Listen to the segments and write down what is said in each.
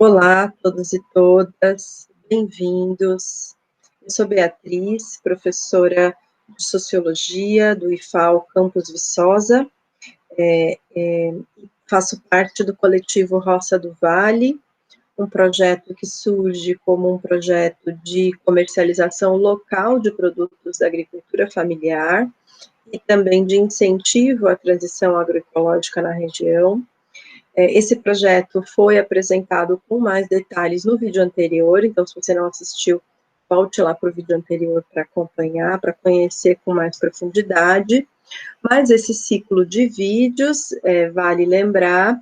Olá a todos e todas, bem-vindos. Eu sou Beatriz, professora de Sociologia do IFAL Campus Viçosa, faço parte do coletivo Roça do Vale, um projeto que surge como um projeto de comercialização local de produtos da agricultura familiar e também de incentivo à transição agroecológica na região. Esse projeto foi apresentado com mais detalhes no vídeo anterior, então se você não assistiu, volte lá para o vídeo anterior para acompanhar, para conhecer com mais profundidade. Mas esse ciclo de vídeos, vale lembrar,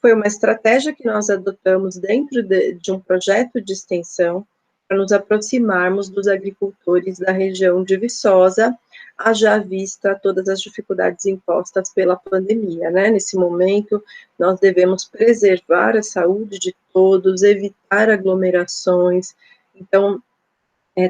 foi uma estratégia que nós adotamos dentro de um projeto de extensão para nos aproximarmos dos agricultores da região de Viçosa, haja vista todas as dificuldades impostas pela pandemia, né? Nesse momento, nós devemos preservar a saúde de todos, evitar aglomerações. Então,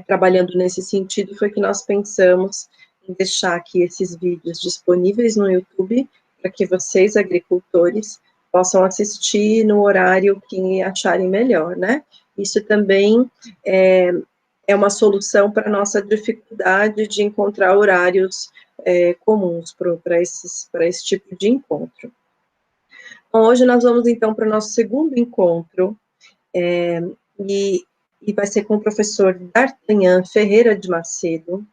trabalhando nesse sentido, foi que nós pensamos em deixar aqui esses vídeos disponíveis no YouTube, para que vocês, agricultores, possam assistir no horário que acharem melhor, né? Isso também é uma solução para a nossa dificuldade de encontrar horários comuns para esse tipo de encontro. Bom, hoje nós vamos, então, para o nosso segundo encontro, e vai ser com o professor D'Artagnan Ferreira de Macedo,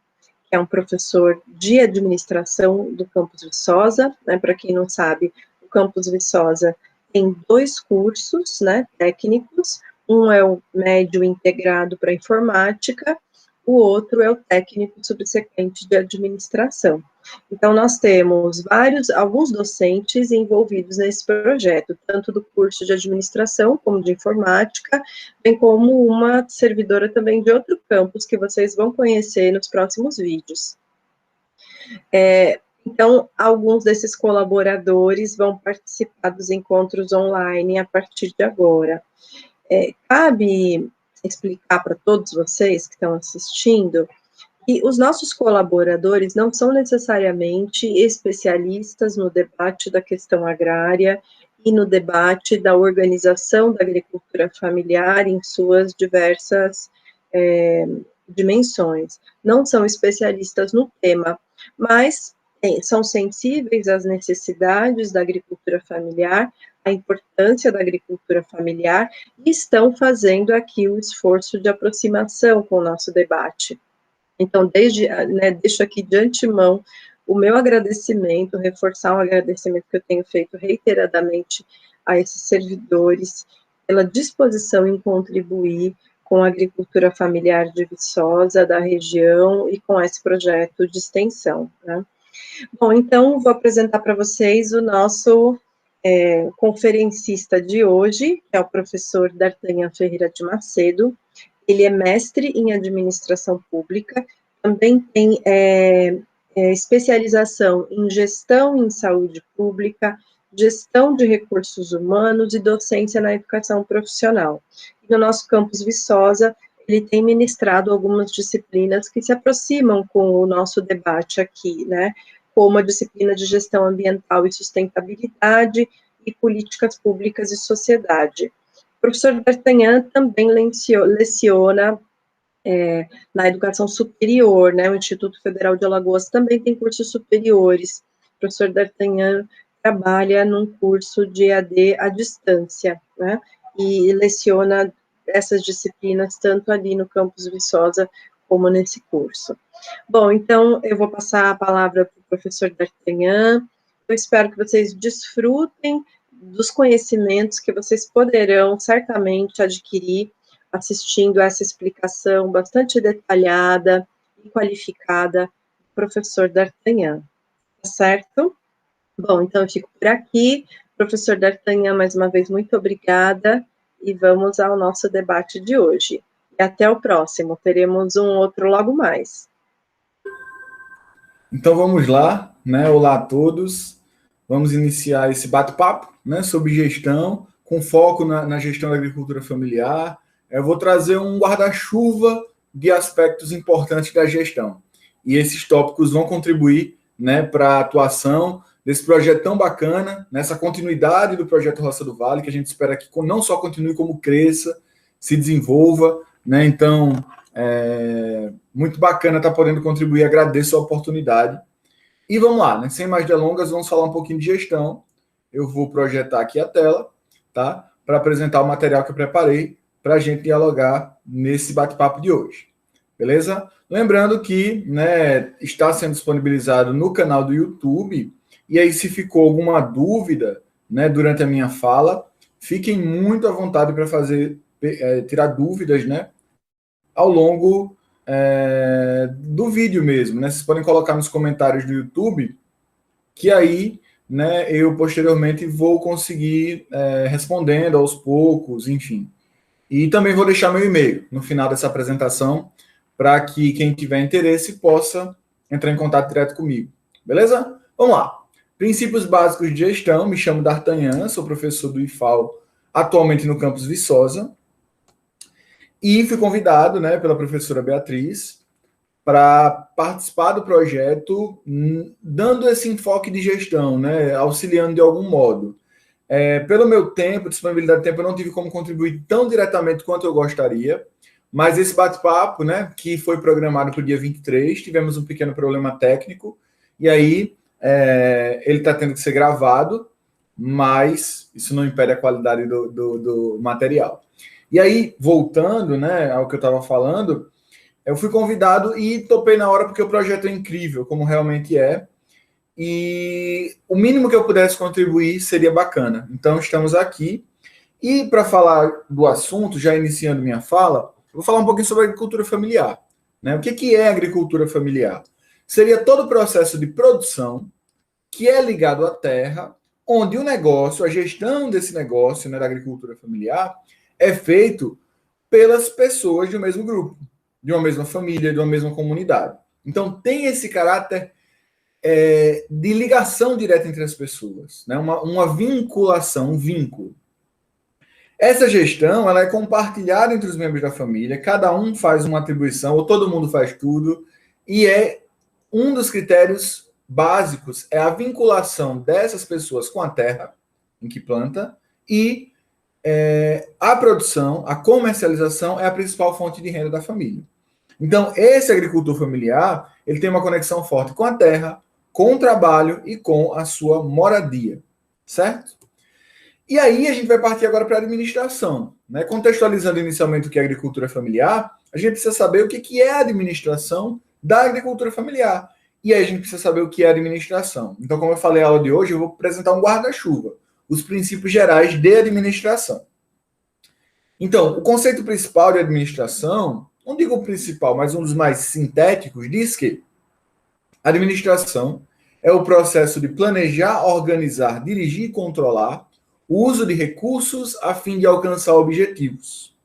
que é um professor de administração do Campus Viçosa, né? Para quem não sabe, o Campus Viçosa tem 2 cursos, né, técnicos, um é o médio integrado para informática, o outro é o técnico subsequente de administração. Então, nós temos alguns docentes envolvidos nesse projeto, tanto do curso de administração como de informática, bem como uma servidora também de outro campus que vocês vão conhecer nos próximos vídeos. Então, alguns desses colaboradores vão participar dos encontros online a partir de agora. Cabe explicar para todos vocês que estão assistindo que os nossos colaboradores não são necessariamente especialistas no debate da questão agrária e no debate da organização da agricultura familiar em suas diversas dimensões. Não são especialistas no tema, mas são sensíveis às necessidades da agricultura familiar, à importância da agricultura familiar, e estão fazendo aqui o esforço de aproximação com o nosso debate. Então, deixo aqui de antemão o meu agradecimento, reforçar um agradecimento que eu tenho feito reiteradamente a esses servidores, pela disposição em contribuir com a agricultura familiar de Viçosa, da região, e com esse projeto de extensão, né? Bom, então, vou apresentar para vocês o nosso conferencista de hoje, que é o professor D'Artagnan Ferreira de Macedo. Ele é mestre em administração pública, também tem especialização em gestão em saúde pública, gestão de recursos humanos e docência na educação profissional. E no nosso campus Viçosa, ele tem ministrado algumas disciplinas que se aproximam com o nosso debate aqui, né, como a disciplina de gestão ambiental e sustentabilidade e políticas públicas e sociedade. O professor D'Artagnan também leciona na educação superior, né, o Instituto Federal de Alagoas também tem cursos superiores. O professor D'Artagnan trabalha num curso de EAD à distância, né, e leciona essas disciplinas tanto ali no campus Viçosa como nesse curso. Bom, então eu vou passar a palavra para o professor D'Artagnan. Eu espero que vocês desfrutem dos conhecimentos que vocês poderão certamente adquirir assistindo essa explicação bastante detalhada e qualificada do professor D'Artagnan, tá certo? Bom, então eu fico por aqui. Professor D'Artagnan, mais uma vez, muito obrigada, e vamos ao nosso debate de hoje. E até o próximo, teremos um outro logo mais. Então vamos lá, né? Olá a todos. Vamos iniciar esse bate-papo, né, sobre gestão, com foco na gestão da agricultura familiar. Eu vou trazer um guarda-chuva de aspectos importantes da gestão. E esses tópicos vão contribuir, né, para a atuação desse projeto tão bacana, nessa continuidade do projeto Roça do Vale, que a gente espera que não só continue, como cresça, se desenvolva, né? Então, muito bacana estar podendo contribuir, agradeço a oportunidade. E vamos lá, né? Sem mais delongas, vamos falar um pouquinho de gestão. Eu vou projetar aqui a tela, tá? Para apresentar o material que eu preparei para a gente dialogar nesse bate-papo de hoje. Beleza? Lembrando que, né, está sendo disponibilizado no canal do YouTube, e aí se ficou alguma dúvida, né, durante a minha fala, fiquem muito à vontade para tirar dúvidas, né, ao longo do vídeo mesmo, né? Vocês podem colocar nos comentários do YouTube, que aí, né, eu posteriormente vou conseguir respondendo aos poucos, enfim. E também vou deixar meu e-mail no final dessa apresentação, para que quem tiver interesse possa entrar em contato direto comigo. Beleza? Vamos lá. Princípios básicos de gestão. Me chamo D'Artagnan, sou professor do IFAL, atualmente no campus Viçosa. E fui convidado, né, pela professora Beatriz para participar do projeto, dando esse enfoque de gestão, né, auxiliando de algum modo. Pelo meu tempo, disponibilidade de tempo, eu não tive como contribuir tão diretamente quanto eu gostaria, mas esse bate-papo, né, que foi programado para o dia 23, tivemos um pequeno problema técnico, e aí ele está tendo que ser gravado, mas isso não impede a qualidade do material. E aí, voltando, né, ao que eu estava falando, eu fui convidado e topei na hora porque o projeto é incrível, como realmente é, e o mínimo que eu pudesse contribuir seria bacana. Então, estamos aqui. E para falar do assunto, já iniciando minha fala, eu vou falar um pouquinho sobre agricultura familiar, né? O que é agricultura familiar? Seria todo o processo de produção que é ligado à terra, onde o negócio, a gestão desse negócio, né, da agricultura familiar, é feito pelas pessoas de um mesmo grupo, de uma mesma família, de uma mesma comunidade. Então, tem esse caráter de ligação direta entre as pessoas, né? Uma vinculação, um vínculo. Essa gestão ela é compartilhada entre os membros da família, cada um faz uma atribuição, ou todo mundo faz tudo, e um dos critérios básicos é a vinculação dessas pessoas com a terra em que planta, e a produção, a comercialização é a principal fonte de renda da família. Então, esse agricultor familiar, ele tem uma conexão forte com a terra, com o trabalho e com a sua moradia, certo? E aí a gente vai partir agora para a administração, né? Contextualizando inicialmente o que é agricultura familiar, a gente precisa saber o que é a administração da agricultura familiar. E aí a gente precisa saber o que é a administração. Então, como eu falei na aula de hoje, eu vou apresentar um guarda-chuva, os princípios gerais de administração. Então, o conceito principal de administração, não digo o principal, mas um dos mais sintéticos, diz que a administração é o processo de planejar, organizar, dirigir e controlar o uso de recursos a fim de alcançar objetivos.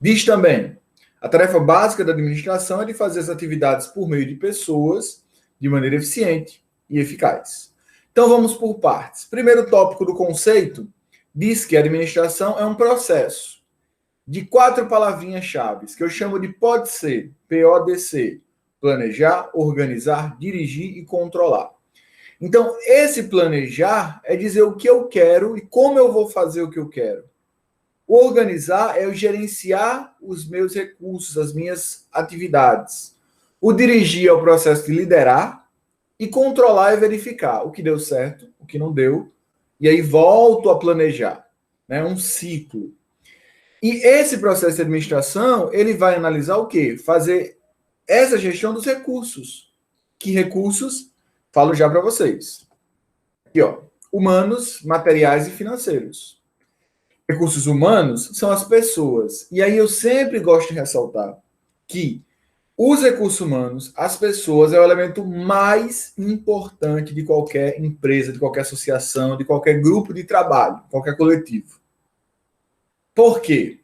Diz também, a tarefa básica da administração é de fazer as atividades por meio de pessoas de maneira eficiente e eficaz. Então vamos por partes. Primeiro tópico do conceito diz que a administração é um processo de 4 palavrinhas-chave, que eu chamo de PODC, P-O-D-C, planejar, organizar, dirigir e controlar. Então, esse planejar é dizer o que eu quero e como eu vou fazer o que eu quero. O organizar é eu gerenciar os meus recursos, as minhas atividades. O dirigir é o processo de liderar e controlar é verificar o que deu certo, o que não deu, e aí volto a planejar. É um ciclo. E esse processo de administração, ele vai analisar o quê? Fazer essa gestão dos recursos. Que recursos? Falo já para vocês. Aqui, ó. Humanos, materiais e financeiros. Recursos humanos são as pessoas. E aí eu sempre gosto de ressaltar que os recursos humanos, as pessoas, é o elemento mais importante de qualquer empresa, de qualquer associação, de qualquer grupo de trabalho, qualquer coletivo. Por quê?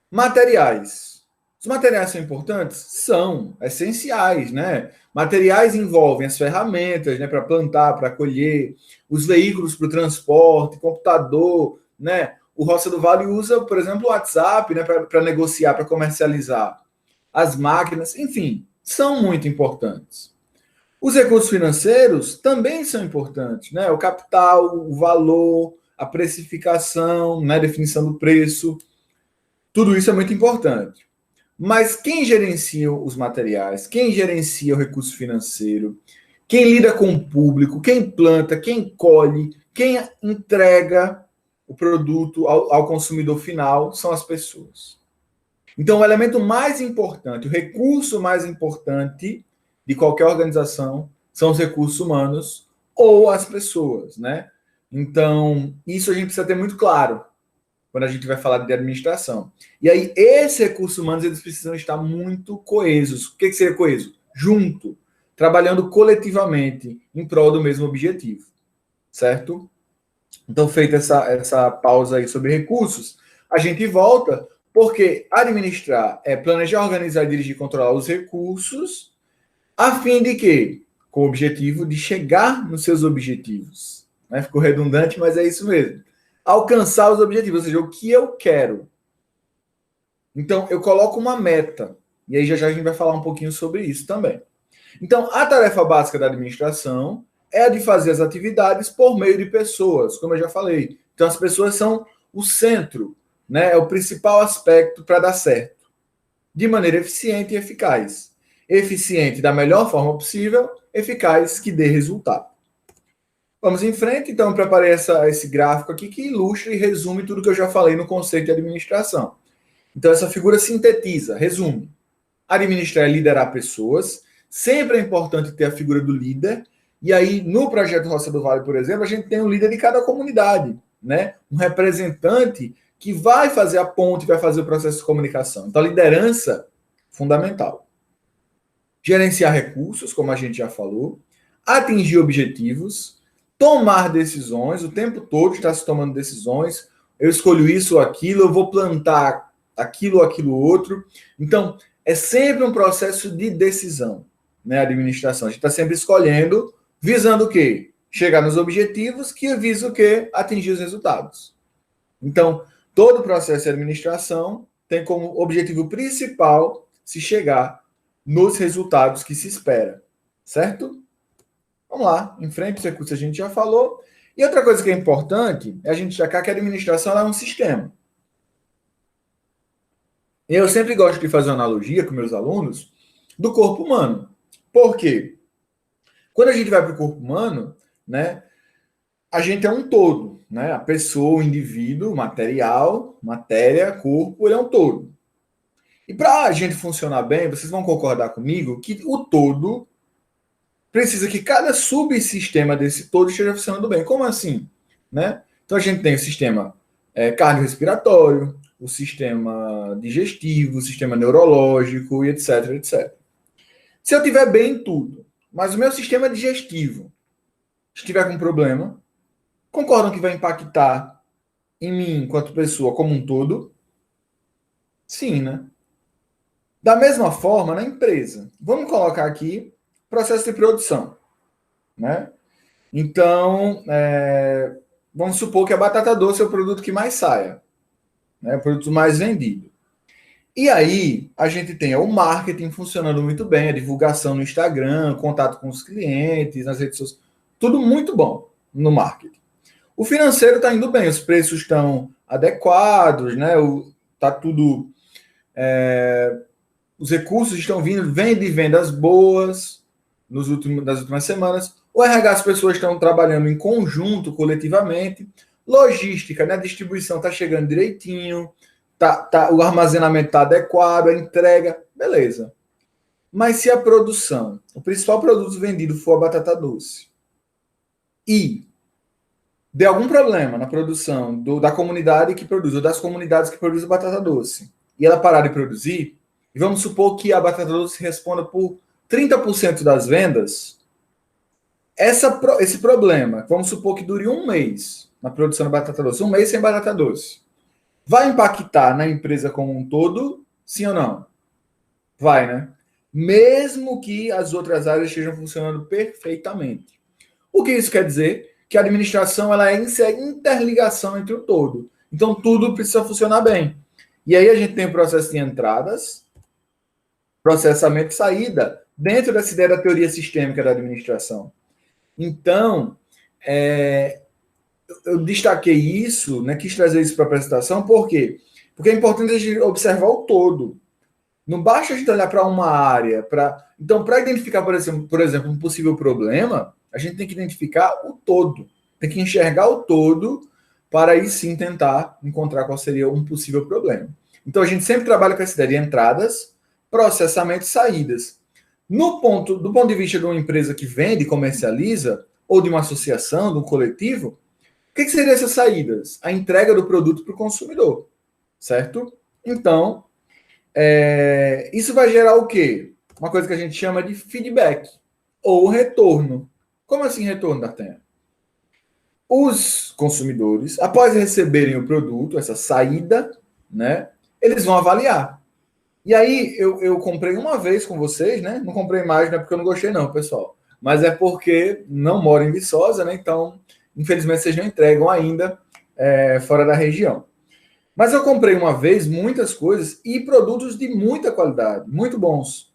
Materiais. Os materiais são importantes? São essenciais, né? Materiais envolvem as ferramentas, né, para plantar, para colher, os veículos para o transporte, computador, né? O Roça do Vale usa, por exemplo, o WhatsApp, né, para negociar, para comercializar. As máquinas, enfim, são muito importantes. Os recursos financeiros também são importantes, né? O capital, o valor, a precificação, né? A definição do preço, tudo isso é muito importante. Mas quem gerencia os materiais, quem gerencia o recurso financeiro, quem lida com o público, quem planta, quem colhe, quem entrega o produto ao consumidor final são as pessoas. Então, o elemento mais importante, o recurso mais importante de qualquer organização são os recursos humanos ou as pessoas, né? Então, isso a gente precisa ter muito claro quando a gente vai falar de administração. E aí, esses recursos humanos, eles precisam estar muito coesos. O que seria coeso? Junto, trabalhando coletivamente em prol do mesmo objetivo, certo? Então, feita essa pausa aí sobre recursos, a gente volta, porque administrar é planejar, organizar, dirigir e controlar os recursos, a fim de quê? Com o objetivo de chegar nos seus objetivos. Né? Ficou redundante, mas é isso mesmo. Alcançar os objetivos, ou seja, o que eu quero. Então, eu coloco uma meta. E aí já a gente vai falar um pouquinho sobre isso também. Então, a tarefa básica da administração é a de fazer as atividades por meio de pessoas, como eu já falei. Então, as pessoas são o centro, né? É o principal aspecto para dar certo. De maneira eficiente e eficaz. Eficiente da melhor forma possível, eficaz que dê resultado. Vamos em frente, então eu preparei esse gráfico aqui que ilustra e resume tudo que eu já falei no conceito de administração. Então essa figura sintetiza, resume. Administrar é liderar pessoas, sempre é importante ter a figura do líder, e aí no projeto Roça do Vale, por exemplo, a gente tem um líder de cada comunidade, né? Um representante que vai fazer a ponte, vai fazer o processo de comunicação. Então a liderança, fundamental. Gerenciar recursos, como a gente já falou, atingir objetivos, tomar decisões, o tempo todo está se tomando decisões, eu escolho isso ou aquilo, eu vou plantar aquilo ou aquilo outro. Então, é sempre um processo de decisão, né? A administração. A gente está sempre escolhendo, visando o quê? Chegar nos objetivos, que visa o quê? Atingir os resultados. Então, todo o processo de administração tem como objetivo principal se chegar nos resultados que se espera, certo? Vamos lá, em frente, os recursos a gente já falou. E outra coisa que é importante é a gente destacar que a administração é um sistema. E eu sempre gosto de fazer uma analogia com meus alunos do corpo humano. Por quê? Quando a gente vai para o corpo humano, né, a gente é um todo, né? A pessoa, o indivíduo, material, matéria, corpo, ele é um todo. E para a gente funcionar bem, vocês vão concordar comigo que o todo precisa que cada subsistema desse todo esteja funcionando bem. Como assim? Né? Então a gente tem o sistema cardiorrespiratório, o sistema digestivo, o sistema neurológico e etc, etc. Se eu tiver bem em tudo, mas o meu sistema digestivo estiver com problema, concordam que vai impactar em mim, enquanto pessoa, como um todo? Sim, né? Da mesma forma, na empresa. Vamos colocar aqui processo de produção, né? Então, vamos supor que a batata doce é o produto que mais saia, né? O produto mais vendido. E aí, a gente tem o marketing funcionando muito bem, a divulgação no Instagram, contato com os clientes, nas redes sociais, tudo muito bom no marketing. O financeiro está indo bem, os preços estão adequados, né? Tá tudo... os recursos estão vindo, vem de vendas boas nas últimas semanas. O RH, as pessoas estão trabalhando em conjunto, coletivamente. Logística, né? A distribuição está chegando direitinho, o armazenamento está adequado, a entrega, beleza. Mas se a produção, o principal produto vendido for a batata doce, e der algum problema na produção da comunidade que produz, ou das comunidades que produzem batata doce, e ela parar de produzir, e vamos supor que a batata doce responda por 30% das vendas, esse problema, vamos supor que dure um mês na produção da batata doce, um mês sem batata doce, vai impactar na empresa como um todo, sim ou não? Vai, né? Mesmo que as outras áreas estejam funcionando perfeitamente. O que isso quer dizer? Que a administração ela é interligação entre o todo. Então, tudo precisa funcionar bem. E aí a gente tem o processo de entradas, processamento e saída dentro dessa ideia da teoria sistêmica da administração. Então, eu destaquei isso, né, quis trazer isso para a apresentação, por quê? Porque é importante a gente observar o todo. Não basta a gente olhar para uma área. Então, para identificar, por exemplo, um possível problema, a gente tem que identificar o todo. Tem que enxergar o todo para aí sim tentar encontrar qual seria um possível problema. Então, a gente sempre trabalha com essa ideia de entradas, processamento e saídas. Do ponto de vista de uma empresa que vende e comercializa, ou de uma associação, de um coletivo, o que seriam essas saídas? A entrega do produto para o consumidor, certo? Então, isso vai gerar o quê? Uma coisa que a gente chama de feedback, ou retorno. Como assim retorno, D'Artagnan? Os consumidores, após receberem o produto, essa saída, né, eles vão avaliar. E aí, eu comprei uma vez com vocês, né? Não comprei mais, não é porque eu não gostei não, pessoal. Mas é porque não moro em Viçosa, né? Então, infelizmente, vocês não entregam ainda fora da região. Mas eu comprei uma vez muitas coisas e produtos de muita qualidade, muito bons.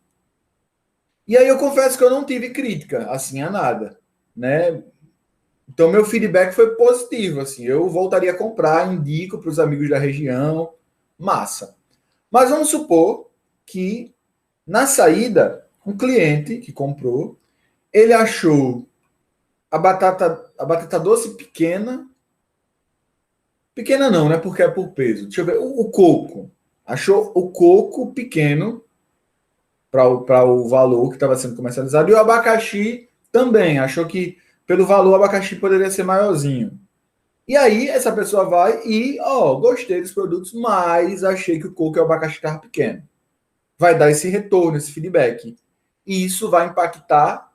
E aí eu confesso que eu não tive crítica, assim, a nada, né? Então, meu feedback foi positivo, assim. Eu voltaria a comprar, indico para os amigos da região, massa. Mas vamos supor que, na saída, um cliente que comprou, ele achou a batata doce pequena. Pequena não, né? Porque é por peso. Deixa eu ver. O coco. Achou o coco pequeno para o valor que estava sendo comercializado. E o abacaxi também. Achou que, pelo valor, o abacaxi poderia ser maiorzinho. E aí, essa pessoa vai e, gostei dos produtos, mas achei que o coco e o abacaxi estavam pequeno. Vai dar esse retorno, esse feedback. E isso vai impactar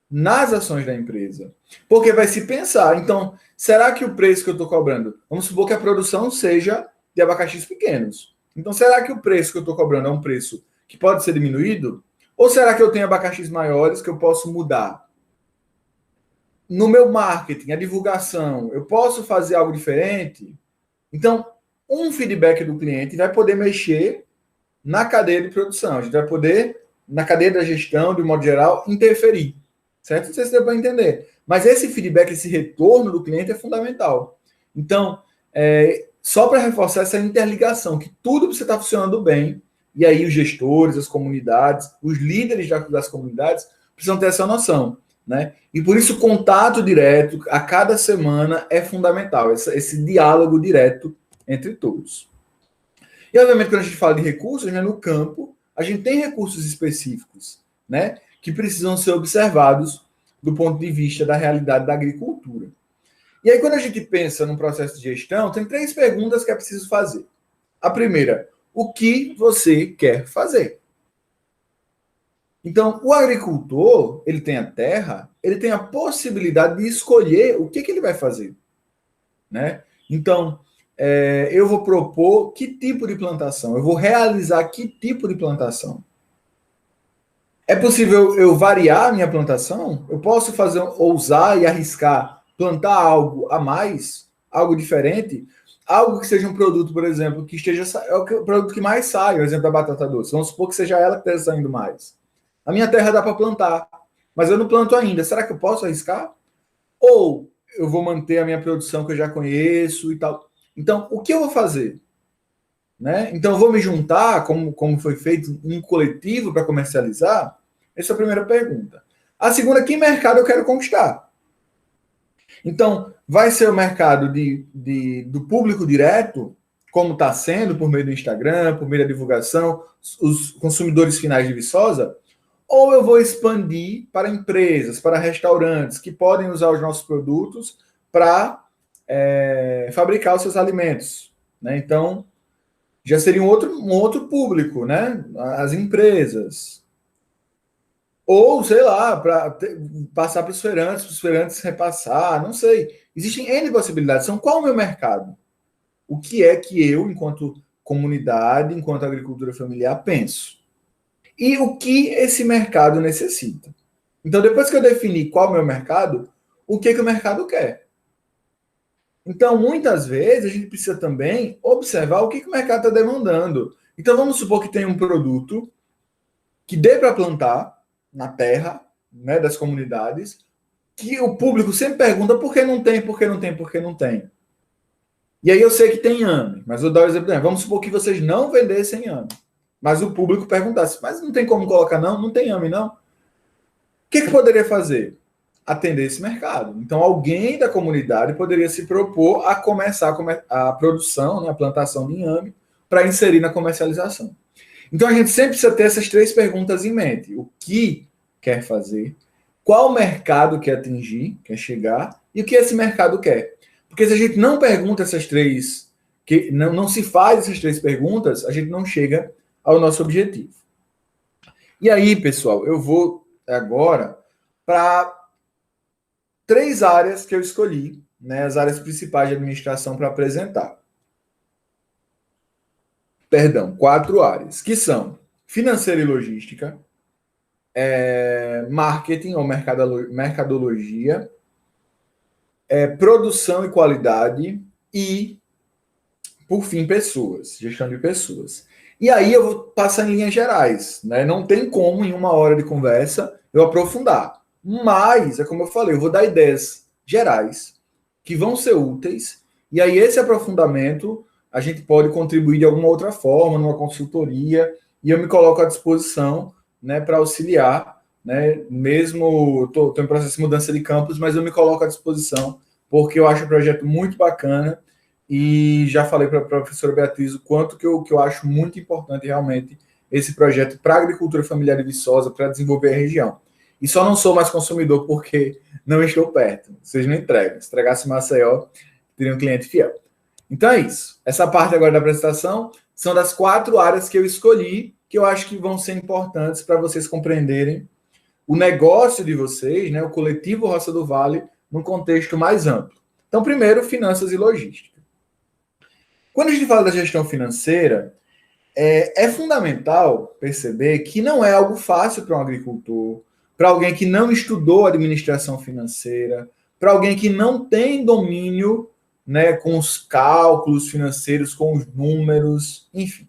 nas ações da empresa. Porque vai se pensar, então, será que o preço que eu estou cobrando, vamos supor que a produção seja de abacaxis pequenos. Então, será que o preço que eu estou cobrando é um preço que pode ser diminuído? Ou será que eu tenho abacaxis maiores que eu posso mudar? No meu marketing, a divulgação, eu posso fazer algo diferente? Então, um feedback do cliente vai poder mexer na cadeia de produção. A gente vai poder, na cadeia da gestão, de um modo geral, interferir. Certo? Não sei se deu para entender. Mas esse feedback, esse retorno do cliente é fundamental. Então, só para reforçar essa interligação, que tudo precisa estar funcionando bem, e aí os gestores, as comunidades, os líderes das comunidades precisam ter essa noção. Né? E por isso o contato direto a cada semana é fundamental, esse diálogo direto entre todos. E obviamente quando a gente fala de recursos, né, no campo, a gente tem recursos específicos, né, que precisam ser observados do ponto de vista da realidade da agricultura. E aí quando a gente pensa num processo de gestão, tem 3 perguntas que é preciso fazer. A primeira, o que você quer fazer? Então, o agricultor, ele tem a terra, ele tem a possibilidade de escolher o que ele vai fazer. Né? Então, eu vou propor que tipo de plantação, eu vou realizar que tipo de plantação. É possível eu variar a minha plantação? Eu posso ousar e arriscar, plantar algo a mais, algo diferente, algo que seja um produto, por exemplo, que esteja é o produto que mais sai, o exemplo da batata doce. Vamos supor que seja ela que esteja saindo mais. A minha terra dá para plantar, mas eu não planto ainda. Será que eu posso arriscar? Ou eu vou manter a minha produção que eu já conheço e tal? Então, o que eu vou fazer? Né? Então, eu vou me juntar, como foi feito, um coletivo para comercializar? Essa é a primeira pergunta. A segunda, que mercado eu quero conquistar? Então, vai ser o mercado do público direto, como está sendo por meio do Instagram, por meio da divulgação, os consumidores finais de Viçosa? Ou eu vou expandir para empresas, para restaurantes que podem usar os nossos produtos para fabricar os seus alimentos. Né? Então, já seria um outro público, né? As empresas. Ou, sei lá, para passar para os feirantes repassar, não sei. Existem N possibilidades. Então, qual é o meu mercado? O que é que eu, enquanto comunidade, enquanto agricultura familiar, penso? E o que esse mercado necessita. Então, depois que eu defini qual é o meu mercado, o que o mercado quer? Então, muitas vezes, a gente precisa também observar o que o mercado está demandando. Então, vamos supor que tem um produto que dê para plantar, na terra, né, das comunidades, que o público sempre pergunta por que não tem, por que não tem, por que não tem. E aí eu sei que tem AME, mas vou dar o exemplo. Vamos supor que vocês não vendessem AME, mas o público perguntasse, mas não tem como colocar não? Não tem AME não? O que poderia fazer? Atender esse mercado. Então alguém da comunidade poderia se propor a começar a produção, né, a plantação de inhame, para inserir na comercialização. Então a gente sempre precisa ter essas 3 perguntas em mente. O que quer fazer, qual mercado quer atingir, quer chegar, e o que esse mercado quer. Porque se a gente não pergunta essas 3, que não se faz essas 3 perguntas, a gente não chega ao nosso objetivo. E aí, pessoal, eu vou agora para 3 áreas que eu escolhi, né, as áreas principais de administração para apresentar. Perdão, 4 áreas, que são financeira e logística, marketing ou mercadologia, produção e qualidade e, por fim, pessoas, gestão de pessoas. E aí eu vou passar em linhas gerais, né? Não tem como em 1 hora de conversa eu aprofundar. Mas, é como eu falei, eu vou dar ideias gerais que vão ser úteis, e aí esse aprofundamento a gente pode contribuir de alguma outra forma, numa consultoria, e eu me coloco à disposição, né, para auxiliar, né, mesmo estou em processo de mudança de campus, mas eu me coloco à disposição, porque eu acho o projeto muito bacana, e já falei para a professora Beatriz o quanto que eu acho muito importante realmente esse projeto para a agricultura familiar de Viçosa, para desenvolver a região. E só não sou mais consumidor porque não estou perto. Vocês não entregam. Se entregasse em Maceió, teria um cliente fiel. Então é isso. Essa parte agora da apresentação são das 4 áreas que eu escolhi, que eu acho que vão ser importantes para vocês compreenderem o negócio de vocês, né, o coletivo Roça do Vale, num contexto mais amplo. Então, primeiro, finanças e logística. Quando a gente fala da gestão financeira, é fundamental perceber que não é algo fácil para um agricultor, para alguém que não estudou administração financeira, para alguém que não tem domínio, né, com os cálculos financeiros, com os números, enfim.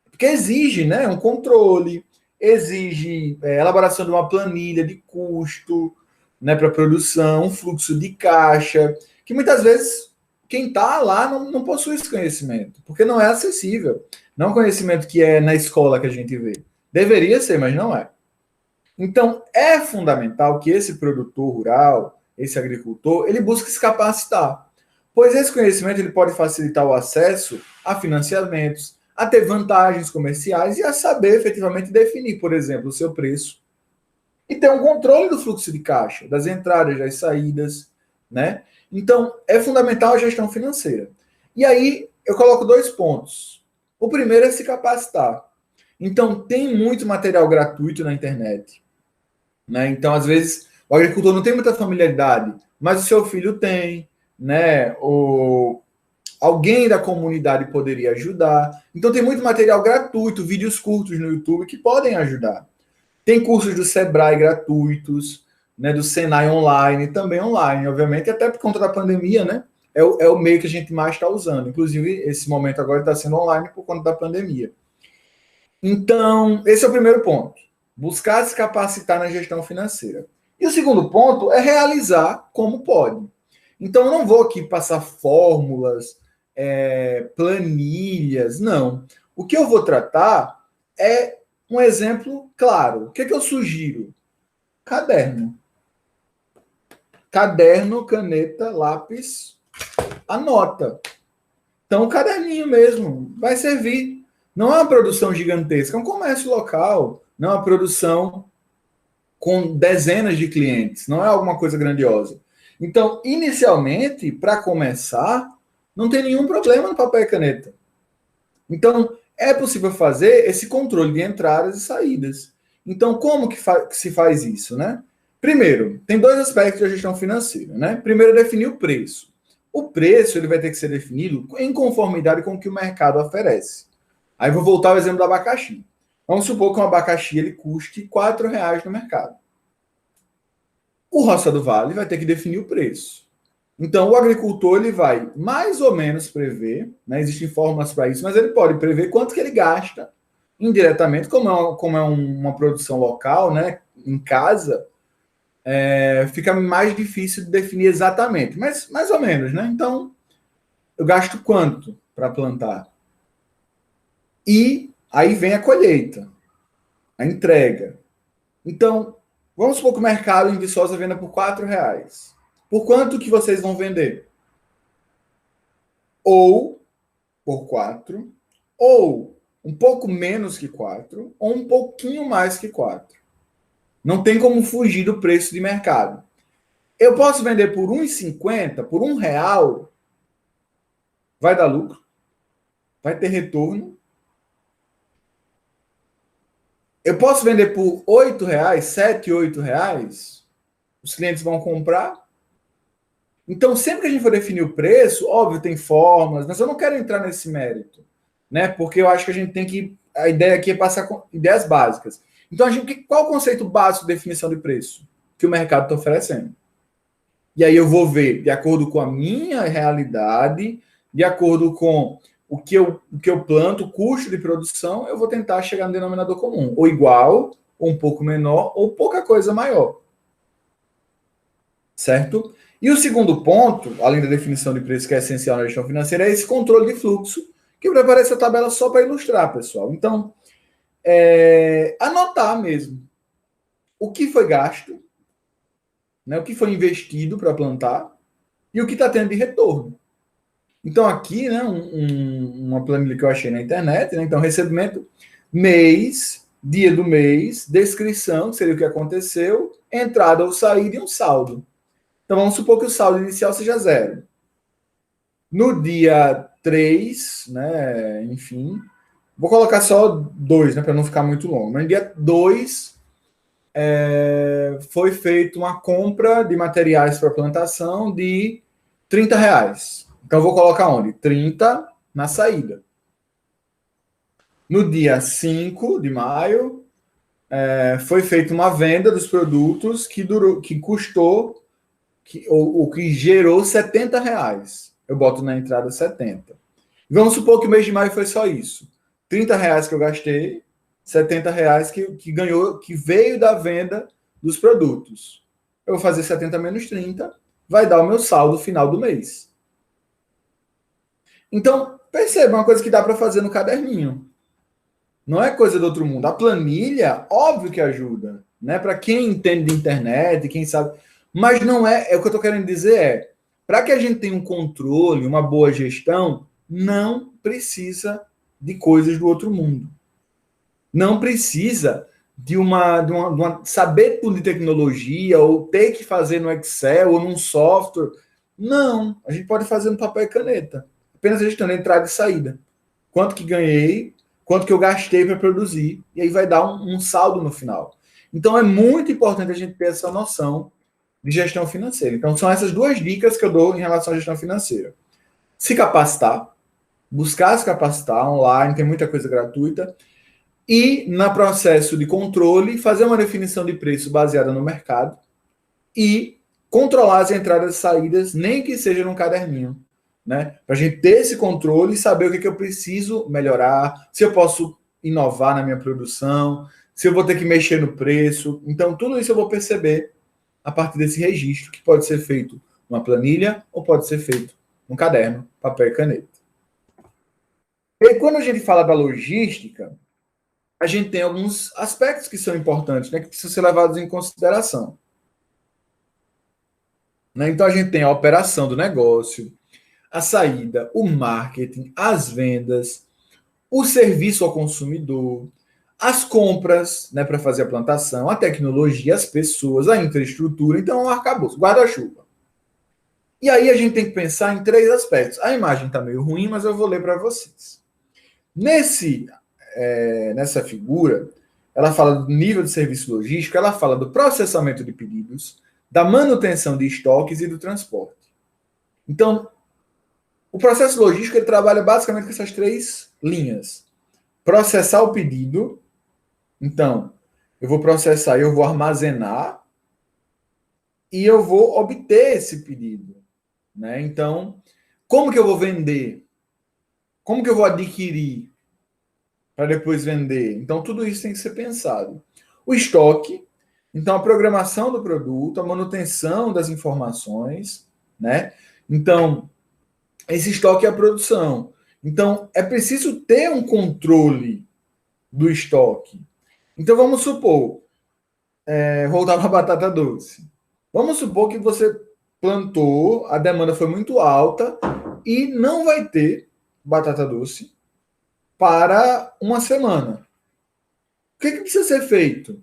Porque exige, né, um controle, exige elaboração de uma planilha de custo, né, para produção, um fluxo de caixa, que muitas vezes quem está lá não possui esse conhecimento, porque não é acessível. Não é um conhecimento que é na escola que a gente vê. Deveria ser, mas não é. Então, é fundamental que esse produtor rural, esse agricultor, ele busque se capacitar. Pois esse conhecimento ele pode facilitar o acesso a financiamentos, a ter vantagens comerciais e a saber efetivamente definir, por exemplo, o seu preço. E ter um controle do fluxo de caixa, das entradas, das saídas, né? Então, é fundamental a gestão financeira. E aí, eu coloco 2 pontos. O primeiro é se capacitar. Então, tem muito material gratuito na internet, né? Então, às vezes, o agricultor não tem muita familiaridade, mas o seu filho tem, né? Alguém da comunidade poderia ajudar. Então, tem muito material gratuito, vídeos curtos no YouTube que podem ajudar. Tem cursos do Sebrae gratuitos, né, do Senai online, também online, obviamente, até por conta da pandemia, né? É o meio que a gente mais está usando. Inclusive, esse momento agora está sendo online por conta da pandemia. Então, esse é o primeiro ponto. Buscar se capacitar na gestão financeira. E o segundo ponto é realizar como pode. Então, eu não vou aqui passar fórmulas, planilhas, não. O que eu vou tratar é um exemplo claro. O que eu sugiro? Caderno. Caderno, caneta, lápis, anota. Então, o caderninho mesmo vai servir. Não é uma produção gigantesca, é um comércio local, não é uma produção com dezenas de clientes, não é alguma coisa grandiosa. Então, inicialmente, para começar, não tem nenhum problema no papel e caneta. Então, é possível fazer esse controle de entradas e saídas. Então, como que se faz isso, né? Primeiro, tem 2 aspectos da gestão financeira, né? Primeiro, definir o preço. O preço ele vai ter que ser definido em conformidade com o que o mercado oferece. Aí vou voltar ao exemplo do abacaxi. Vamos supor que um abacaxi ele custe R$4 no mercado. O Roça do Vale vai ter que definir o preço. Então, o agricultor ele vai mais ou menos prever, né? Existem fórmulas para isso, mas ele pode prever quanto que ele gasta indiretamente, como é uma produção local, né, em casa, fica mais difícil de definir exatamente, mas mais ou menos, né? Então, eu gasto quanto para plantar? E aí vem a colheita, a entrega. Então, vamos supor que o mercado em Viçosa venda por R$ 4. Por quanto que vocês vão vender? Ou por 4, ou um pouco menos que 4, ou um pouquinho mais que 4. Não tem como fugir do preço de mercado. Eu posso vender por 1,50, por R$ 1, vai dar lucro, vai ter retorno. Eu posso vender por R$ 8, 7, R$ 8, os clientes vão comprar. Então, sempre que a gente for definir o preço, óbvio, tem formas, mas eu não quero entrar nesse mérito, né? Porque eu acho que a gente tem que. A ideia aqui é passar com ideias básicas. Então, qual o conceito básico de definição de preço que o mercado está oferecendo? E aí eu vou ver, de acordo com a minha realidade, de acordo com o que eu planto, o custo de produção, eu vou tentar chegar no denominador comum, ou igual, ou um pouco menor, ou pouca coisa maior. Certo? E o segundo ponto, além da definição de preço que é essencial na gestão financeira, é esse controle de fluxo, que eu preparei essa tabela só para ilustrar, pessoal. Então, anotar mesmo o que foi gasto, né, o que foi investido para plantar e o que está tendo de retorno. Então, aqui, né, uma planilha que eu achei na internet, né, então, recebimento, mês, dia do mês, descrição, que seria o que aconteceu, entrada ou saída e um saldo. Então, vamos supor que o saldo inicial seja 0. No dia 3, né, enfim, vou colocar só 2, né, para não ficar muito longo. Mas no dia 2, foi feita uma compra de materiais para plantação de R$ 30. Então, vou colocar onde? 30 na saída. No dia 5 de maio, foi feita uma venda dos produtos que custou, ou que gerou R$ 70. Eu boto na entrada 70. Vamos supor que o mês de maio foi só isso. R$ 30 que eu gastei, R$ 70 que ganhou, que veio da venda dos produtos. Eu vou fazer 70 menos 30, vai dar o meu saldo final do mês. Então, perceba uma coisa que dá para fazer no caderninho. Não é coisa do outro mundo. A planilha, óbvio que ajuda, né? Para quem entende de internet, quem sabe. Mas não é o que eu estou querendo dizer para que a gente tenha um controle, uma boa gestão, não precisa de coisas do outro mundo. Não precisa de uma saber tudo de tecnologia ou ter que fazer no Excel ou num software. Não, a gente pode fazer no papel e caneta. Apenas registrando entrada e saída. Quanto que ganhei, quanto que eu gastei para produzir, e aí vai dar um saldo no final. Então é muito importante a gente ter essa noção de gestão financeira. Então são essas duas dicas que eu dou em relação à gestão financeira. Se capacitar, buscar se capacitar online, tem muita coisa gratuita, e no processo de controle, fazer uma definição de preço baseada no mercado e controlar as entradas e saídas, nem que seja num caderninho, né? Para a gente ter esse controle e saber o que eu preciso melhorar, se eu posso inovar na minha produção, se eu vou ter que mexer no preço. Então, tudo isso eu vou perceber a partir desse registro, que pode ser feito numa planilha ou pode ser feito num caderno, papel e caneta. E quando a gente fala da logística, a gente tem alguns aspectos que são importantes, né, que precisam ser levados em consideração. Né? Então, a gente tem a operação do negócio, a saída, o marketing, as vendas, o serviço ao consumidor, as compras, né, para fazer a plantação, a tecnologia, as pessoas, a infraestrutura. Então, é um arcabouço, guarda-chuva. E aí a gente tem que pensar em 3 aspectos. A imagem está meio ruim, mas eu vou ler para vocês. Nessa figura, ela fala do nível de serviço logístico, ela fala do processamento de pedidos, da manutenção de estoques e do transporte. Então, o processo logístico ele trabalha basicamente com essas 3 linhas. Processar o pedido. Então, eu vou processar, eu vou armazenar e eu vou obter esse pedido. Né? Então, como que eu vou vender? Como que eu vou adquirir? para depois vender. Então, tudo isso tem que ser pensado. O estoque, então, a programação do produto, a manutenção das informações, né? Então, esse estoque é a produção. Então, é preciso ter um controle do estoque. Então, vamos supor, voltar para a batata doce. Vamos supor que você plantou, a demanda foi muito alta e não vai ter batata doce para uma semana. O que precisa ser feito?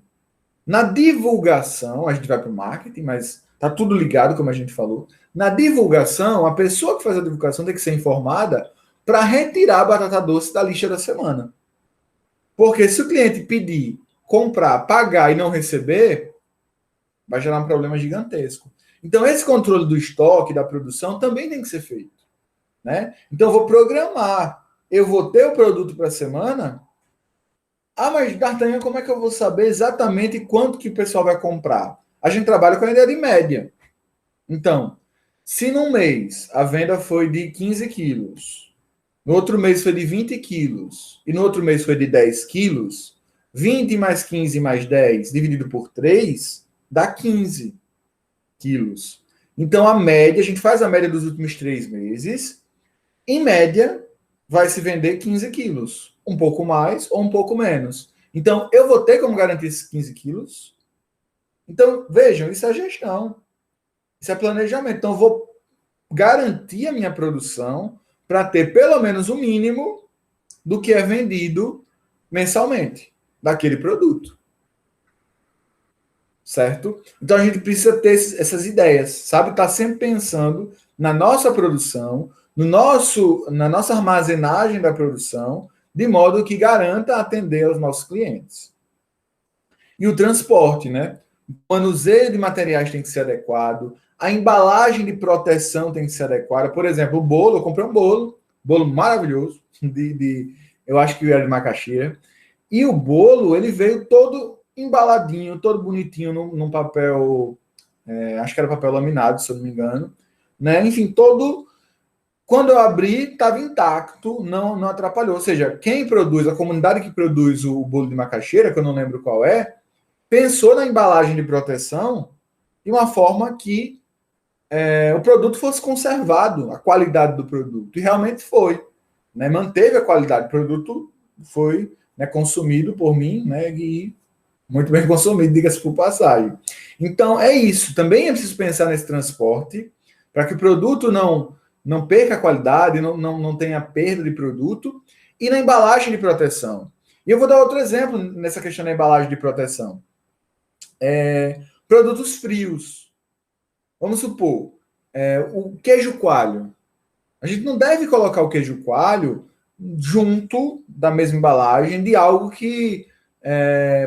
Na divulgação, a gente vai para o marketing, mas está tudo ligado, como a gente falou. Na divulgação, a pessoa que faz a divulgação tem que ser informada para retirar a batata doce da lista da semana. Porque se o cliente pedir, comprar, pagar e não receber, vai gerar um problema gigantesco. Então, esse controle do estoque, da produção, também tem que ser feito. Né? Então, eu vou programar. Eu vou ter o produto para a semana. Ah, mas D'Artagnan, como é que eu vou saber exatamente quanto que o pessoal vai comprar? A gente trabalha com a ideia de média. Então, se num mês a venda foi de 15 quilos, no outro mês foi de 20 quilos, e no outro mês foi de 10 quilos, 20 mais 15 mais 10 dividido por 3 dá 15 quilos. Então, a média, a gente faz a média dos últimos 3 meses, em média, vai se vender 15 quilos. Um pouco mais ou um pouco menos. Então, eu vou ter como garantir esses 15 quilos? Então, vejam, isso é gestão. Isso é planejamento. Então, eu vou garantir a minha produção para ter pelo menos o mínimo do que é vendido mensalmente daquele produto. Certo? Então, a gente precisa ter essas ideias, sabe? Estar sempre pensando na nossa produção, na nossa armazenagem da produção, de modo que garanta atender aos nossos clientes. E o transporte, né? O manuseio de materiais tem que ser adequado, a embalagem de proteção tem que ser adequada. Por exemplo, o bolo, eu comprei um bolo maravilhoso, eu acho que era de macaxeira, e o bolo, ele veio todo embaladinho, todo bonitinho, num papel, acho que era papel laminado, se eu não me engano, né? Enfim, todo... Quando eu abri, estava intacto, não atrapalhou. Ou seja, quem produz, a comunidade que produz o bolo de macaxeira, que eu não lembro qual é, pensou na embalagem de proteção de uma forma que o produto fosse conservado, a qualidade do produto. E realmente foi. Né? Manteve a qualidade. O produto foi, né, consumido por mim, né, e muito bem consumido, diga-se por passagem. Então, é isso. Também é preciso pensar nesse transporte, para que o produto não perca a qualidade, não tenha perda de produto, e na embalagem de proteção. E eu vou dar outro exemplo nessa questão da embalagem de proteção. Produtos frios. Vamos supor, o queijo coalho. A gente não deve colocar o queijo coalho junto da mesma embalagem de algo que,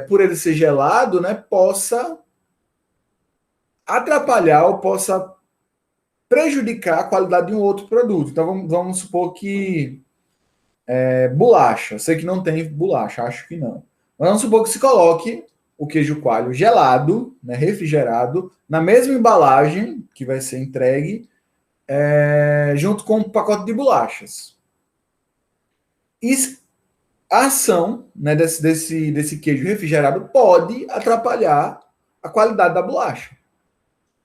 por ele ser gelado, né, possa atrapalhar ou possa prejudicar a qualidade de um outro produto. Então, vamos supor que bolacha. Sei que não tem bolacha, acho que não. Mas vamos supor que se coloque o queijo coalho gelado, né, refrigerado, na mesma embalagem que vai ser entregue, junto com um pacote de bolachas. E a ação, né, desse queijo refrigerado pode atrapalhar a qualidade da bolacha.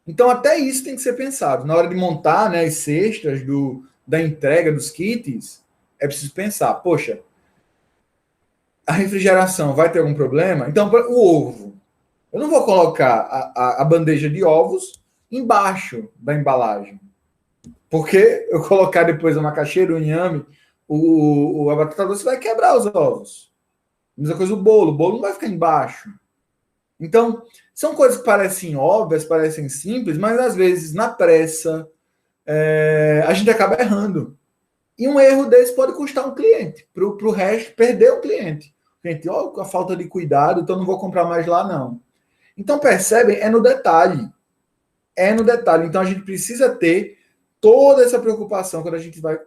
Então, até isso tem que ser pensado. Na hora de montar, né, as cestas da entrega dos kits, é preciso pensar, poxa, a refrigeração vai ter algum problema? Então, o ovo. Eu não vou colocar a bandeja de ovos embaixo da embalagem. Porque eu colocar depois a macaxeira, o inhame, a batata doce vai quebrar os ovos. A mesma coisa o bolo. O bolo não vai ficar embaixo. Então, são coisas que parecem óbvias, parecem simples, mas às vezes, na pressa, a gente acaba errando. E um erro desse pode custar um cliente. Para o resto, perder o cliente. O cliente, a falta de cuidado, então não vou comprar mais lá, não. Então, percebem? É no detalhe. É no detalhe. Então, a gente precisa ter toda essa preocupação quando a gente vai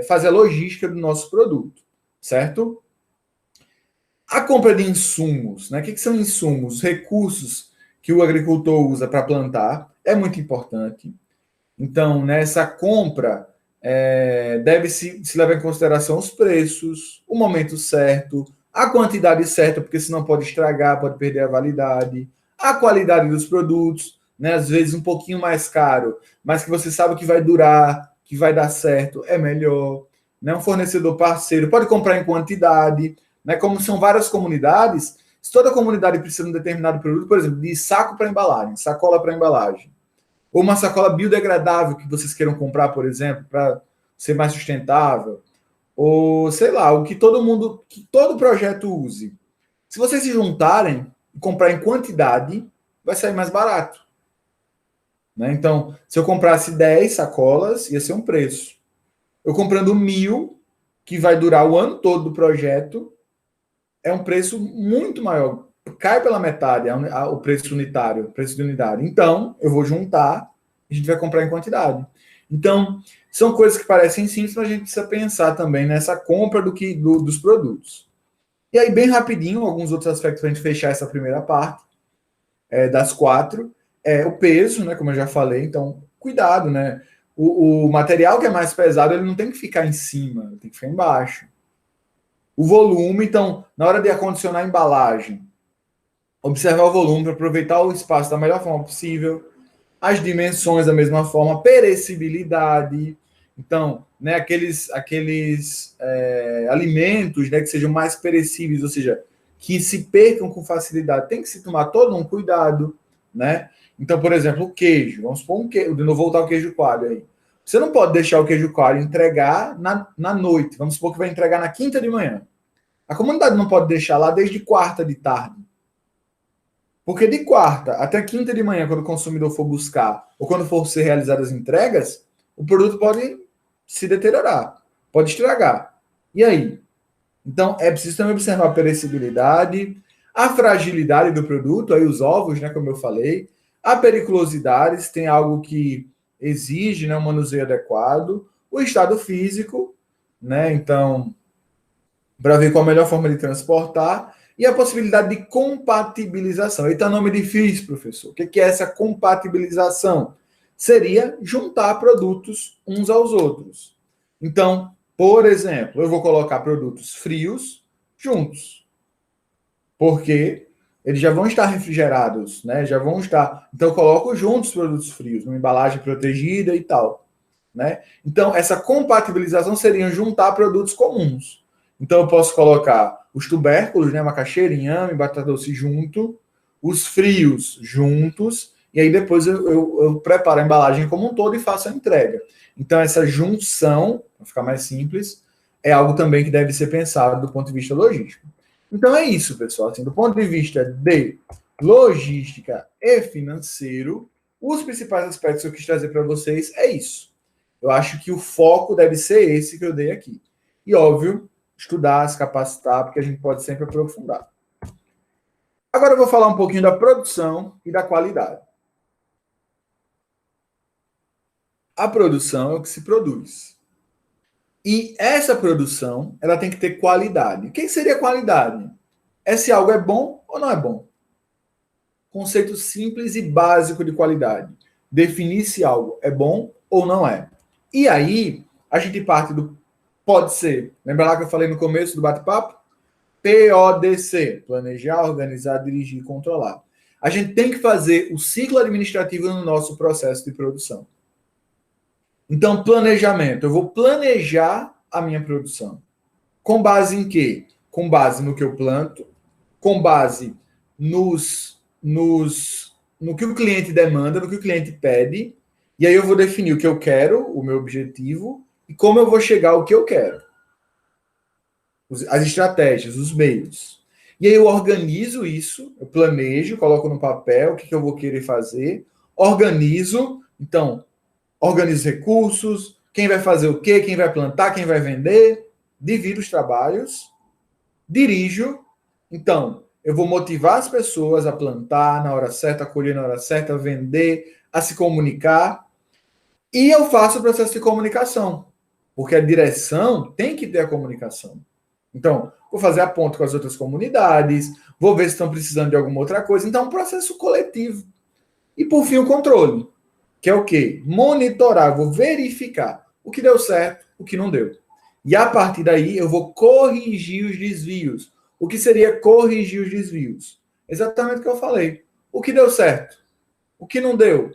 fazer a logística do nosso produto. Certo? A compra de insumos, né? O que são insumos? Recursos que o agricultor usa para plantar é muito importante. Então, nessa compra, deve-se levar em consideração os preços, o momento certo, a quantidade certa, porque senão pode estragar, pode perder a validade, a qualidade dos produtos, né? Às vezes um pouquinho mais caro, mas que você sabe que vai durar, que vai dar certo, é melhor. Né? Um fornecedor parceiro pode comprar em quantidade, né? Como são várias comunidades, se toda comunidade precisa de um determinado produto, por exemplo, de saco para embalagem, sacola para embalagem, ou uma sacola biodegradável que vocês queiram comprar, por exemplo, para ser mais sustentável, ou sei lá, o que que todo projeto use. Se vocês se juntarem e comprar em quantidade, vai sair mais barato. Né? Então, se eu comprasse 10 sacolas, ia ser um preço. Eu comprando 1.000, que vai durar o ano todo do projeto, é um preço muito maior. Cai pela metade o preço unitário, o preço de unidade. Então, eu vou juntar e a gente vai comprar em quantidade. Então, são coisas que parecem simples, mas a gente precisa pensar também nessa compra dos produtos. E aí, bem rapidinho, alguns outros aspectos para a gente fechar essa primeira parte, das 4. O peso, né, como eu já falei. Então, cuidado, né? O material que é mais pesado, ele não tem que ficar em cima, ele tem que ficar embaixo. O volume, então, na hora de acondicionar a embalagem, observar o volume para aproveitar o espaço da melhor forma possível. As dimensões da mesma forma, perecibilidade. Então, né, aqueles alimentos, né, que sejam mais perecíveis, ou seja, que se percam com facilidade, tem que se tomar todo um cuidado, né? Então, por exemplo, o queijo, vamos supor de novo voltar ao queijo coalho aí. Você não pode deixar o queijo coalho entregar na noite, vamos supor que vai entregar na quinta de manhã. A comunidade não pode deixar lá desde quarta de tarde. Porque de quarta até quinta de manhã, quando o consumidor for buscar, ou quando for ser realizadas as entregas, o produto pode se deteriorar, pode estragar. E aí? Então, é preciso também observar a perecibilidade, a fragilidade do produto, aí os ovos, né, como eu falei, a periculosidade, se tem algo que exige, né, um manuseio adequado, o estado físico, né, então, para ver qual a melhor forma de transportar, e a possibilidade de compatibilização. Eita, nome difícil, professor. O que é essa compatibilização? Seria juntar produtos uns aos outros. Então, por exemplo, eu vou colocar produtos frios juntos. Porque eles já vão estar refrigerados, né? Já vão estar. Então, eu coloco juntos produtos frios, numa embalagem protegida e tal. Né? Então, essa compatibilização seria juntar produtos comuns. Então, eu posso colocar os tubérculos, né, macaxeira, inhame, batata doce junto, os frios juntos, e aí depois eu preparo a embalagem como um todo e faço a entrega. Então, essa junção, para ficar mais simples, é algo também que deve ser pensado do ponto de vista logístico. Então, é isso, pessoal. Assim, do ponto de vista de logística e financeiro, os principais aspectos que eu quis trazer para vocês é isso. Eu acho que o foco deve ser esse que eu dei aqui. E, óbvio, estudar, se capacitar, porque a gente pode sempre aprofundar. Agora eu vou falar um pouquinho da produção e da qualidade. A produção é o que se produz. E essa produção, ela tem que ter qualidade. O que seria qualidade? É se algo é bom ou não é bom. Conceito simples e básico de qualidade. Definir se algo é bom ou não é. E aí, a gente parte do pode ser. Lembra lá que eu falei no começo do bate-papo? PODC. Planejar, organizar, dirigir e controlar. A gente tem que fazer o ciclo administrativo no nosso processo de produção. Então, planejamento. Eu vou planejar a minha produção. Com base em quê? Com base no que eu planto, com base no que o cliente demanda, no que o cliente pede, e aí eu vou definir o que eu quero, o meu objetivo, e como eu vou chegar ao que eu quero. As estratégias, os meios. E aí eu organizo isso, eu planejo, coloco no papel o que eu vou querer fazer, organizo, então, organizo recursos, quem vai fazer o quê, quem vai plantar, quem vai vender, divido os trabalhos, dirijo, então, eu vou motivar as pessoas a plantar na hora certa, a colher na hora certa, a vender, a se comunicar, e eu faço o processo de comunicação, porque a direção tem que ter a comunicação. Então, vou fazer a ponta com as outras comunidades, vou ver se estão precisando de alguma outra coisa. Então, é um processo coletivo. E, por fim, o controle, que é o quê? Monitorar, vou verificar. o que deu certo, o que não deu. E a partir daí eu vou corrigir os desvios. O que seria corrigir os desvios? Exatamente o que eu falei. O que deu certo? O que não deu?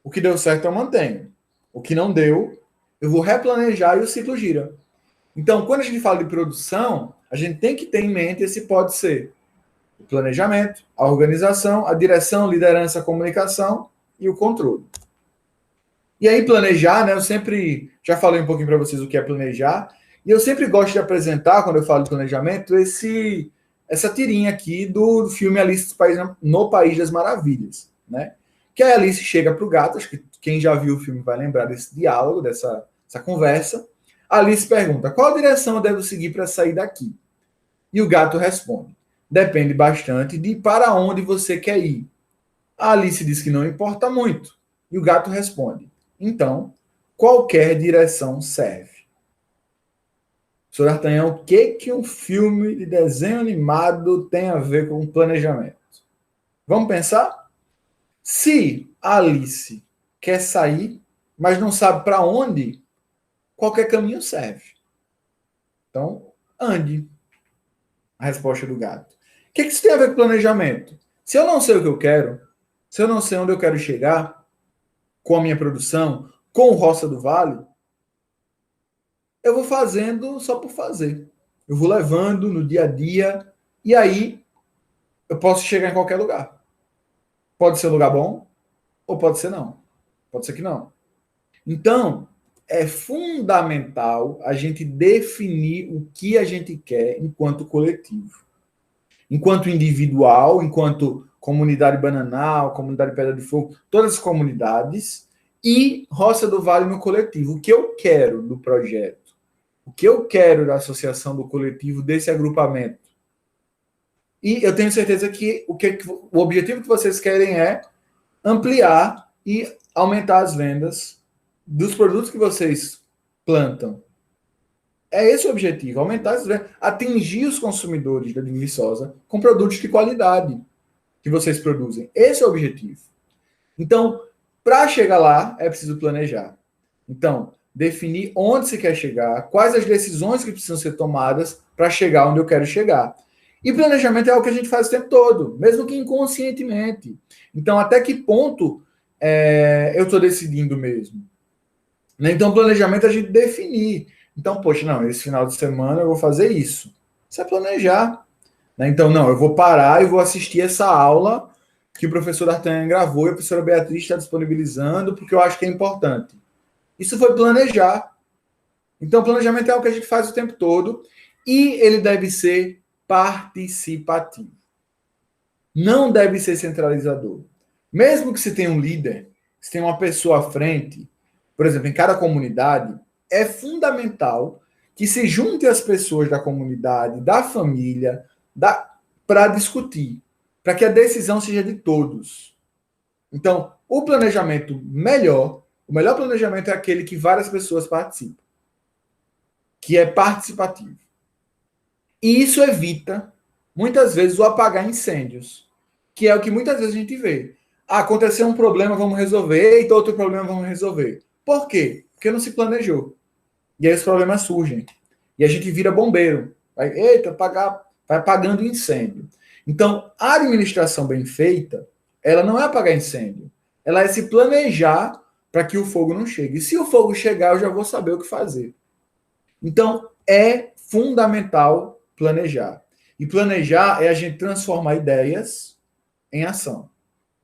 O que deu certo eu mantenho. O que não deu, eu vou replanejar e o ciclo gira. Então, quando a gente fala de produção, a gente tem que ter em mente esse pode ser o planejamento, a organização, a direção, liderança, a comunicação e o controle. E aí, planejar, né? Eu sempre já falei um pouquinho para vocês o que é planejar, e eu sempre gosto de apresentar, quando eu falo de planejamento, essa tirinha aqui do filme Alice no País das Maravilhas, né? Que a Alice chega para o gato, acho que quem já viu o filme vai lembrar desse diálogo, dessa conversa. A Alice pergunta: qual direção eu devo seguir para sair daqui? E o gato responde: depende bastante de para onde você quer ir. A Alice diz que não importa muito. E o gato responde: então, qualquer direção serve. Sr. D'Artagnan, o que um filme de desenho animado tem a ver com planejamento? Vamos pensar? Se a Alice quer sair, mas não sabe para onde, qualquer caminho serve. Então, ande. A resposta do gato. O que isso tem a ver com planejamento? Se eu não sei o que eu quero, se eu não sei onde eu quero chegar com a minha produção, com o Roça do Vale, eu vou fazendo só por fazer. Eu vou levando no dia a dia, e aí eu posso chegar em qualquer lugar. Pode ser um lugar bom, ou pode ser não. Pode ser que não. Então, é fundamental a gente definir o que a gente quer enquanto coletivo. Enquanto individual, enquanto comunidade bananal, comunidade Pedra de Fogo, todas as comunidades, e Roça do Vale no coletivo. O que eu quero do projeto? O que eu quero da associação, do coletivo, desse agrupamento? E eu tenho certeza que o objetivo que vocês querem é ampliar e aumentar as vendas dos produtos que vocês plantam. É esse o objetivo, aumentar as vendas, atingir os consumidores da Viçosa com produtos de qualidade que vocês produzem. Esse é o objetivo. Então, para chegar lá, é preciso planejar. Então, definir onde se quer chegar, quais as decisões que precisam ser tomadas para chegar onde eu quero chegar. E planejamento é algo que a gente faz o tempo todo, mesmo que inconscientemente. Então, até que ponto eu estou decidindo mesmo? Então, planejamento é a gente definir. Então, poxa, não, esse final de semana eu vou fazer isso. Isso é planejar. Então, não, eu vou parar e vou assistir essa aula que o professor D'Artagnan gravou e a professora Beatriz está disponibilizando, porque eu acho que é importante. Isso foi planejar. Então, planejamento é algo que a gente faz o tempo todo e ele deve ser participativo. Não deve ser centralizador. Mesmo que você tenha um líder, que você tenha uma pessoa à frente, por exemplo, em cada comunidade, é fundamental que se junte as pessoas da comunidade, da família, para discutir, para que a decisão seja de todos. Então, o melhor planejamento é aquele que várias pessoas participam, que é participativo. E isso evita, muitas vezes, o apagar incêndios, que é o que muitas vezes a gente vê. Aconteceu um problema, vamos resolver, e outro problema, vamos resolver. Por quê? Porque não se planejou. E aí os problemas surgem. E a gente vira bombeiro. Vai apagando incêndio. Então, a administração bem feita, ela não é apagar incêndio. Ela é se planejar para que o fogo não chegue. E se o fogo chegar, eu já vou saber o que fazer. Então, é fundamental planejar. E planejar é a gente transformar ideias em ação.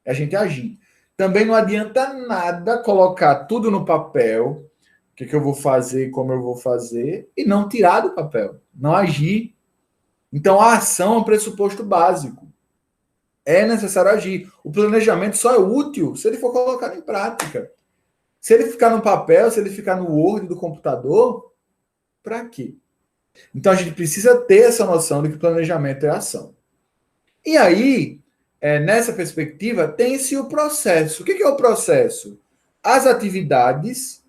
É a gente agir. Também não adianta nada colocar tudo no papel, o que eu vou fazer, como eu vou fazer, e não tirar do papel, não agir. Então, a ação é um pressuposto básico. É necessário agir. O planejamento só é útil se ele for colocado em prática. Se ele ficar no papel, se ele ficar no Word do computador, para quê? Então, a gente precisa ter essa noção de que planejamento é ação. E aí, nessa perspectiva, tem-se o processo. O que é o processo? As atividades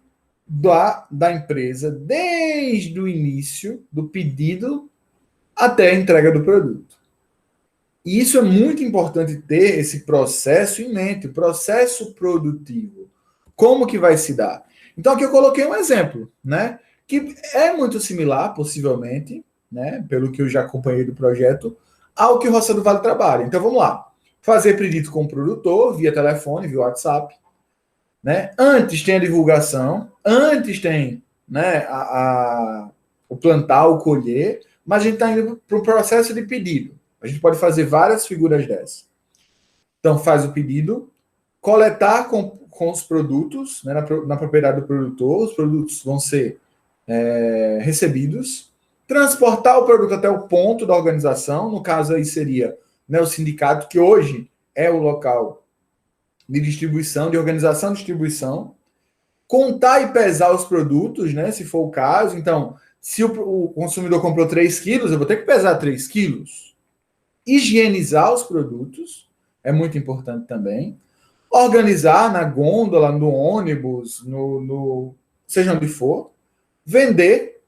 da empresa, desde o início do pedido até a entrega do produto. E isso é muito importante ter esse processo em mente, o processo produtivo. Como que vai se dar? Então aqui eu coloquei um exemplo, né? Que é muito similar, possivelmente, né? Pelo que eu já acompanhei do projeto, ao que o Roça do Vale trabalha. Então vamos lá. Fazer pedido com o produtor, via telefone, via WhatsApp, né? Antes tem a divulgação, antes tem, né, o plantar, o colher, mas a gente está indo para um processo de pedido. A gente pode fazer várias figuras dessas. Então faz o pedido, coletar com os produtos, né, na propriedade do produtor, os produtos vão ser recebidos, transportar o produto até o ponto da organização, no caso aí seria, né, o sindicato, que hoje é o local de distribuição, de organização e distribuição, contar e pesar os produtos, né, se for o caso. Então, se o consumidor comprou 3 quilos, eu vou ter que pesar 3 quilos. Higienizar os produtos, é muito importante também. Organizar na gôndola, no ônibus, seja onde for. Vender,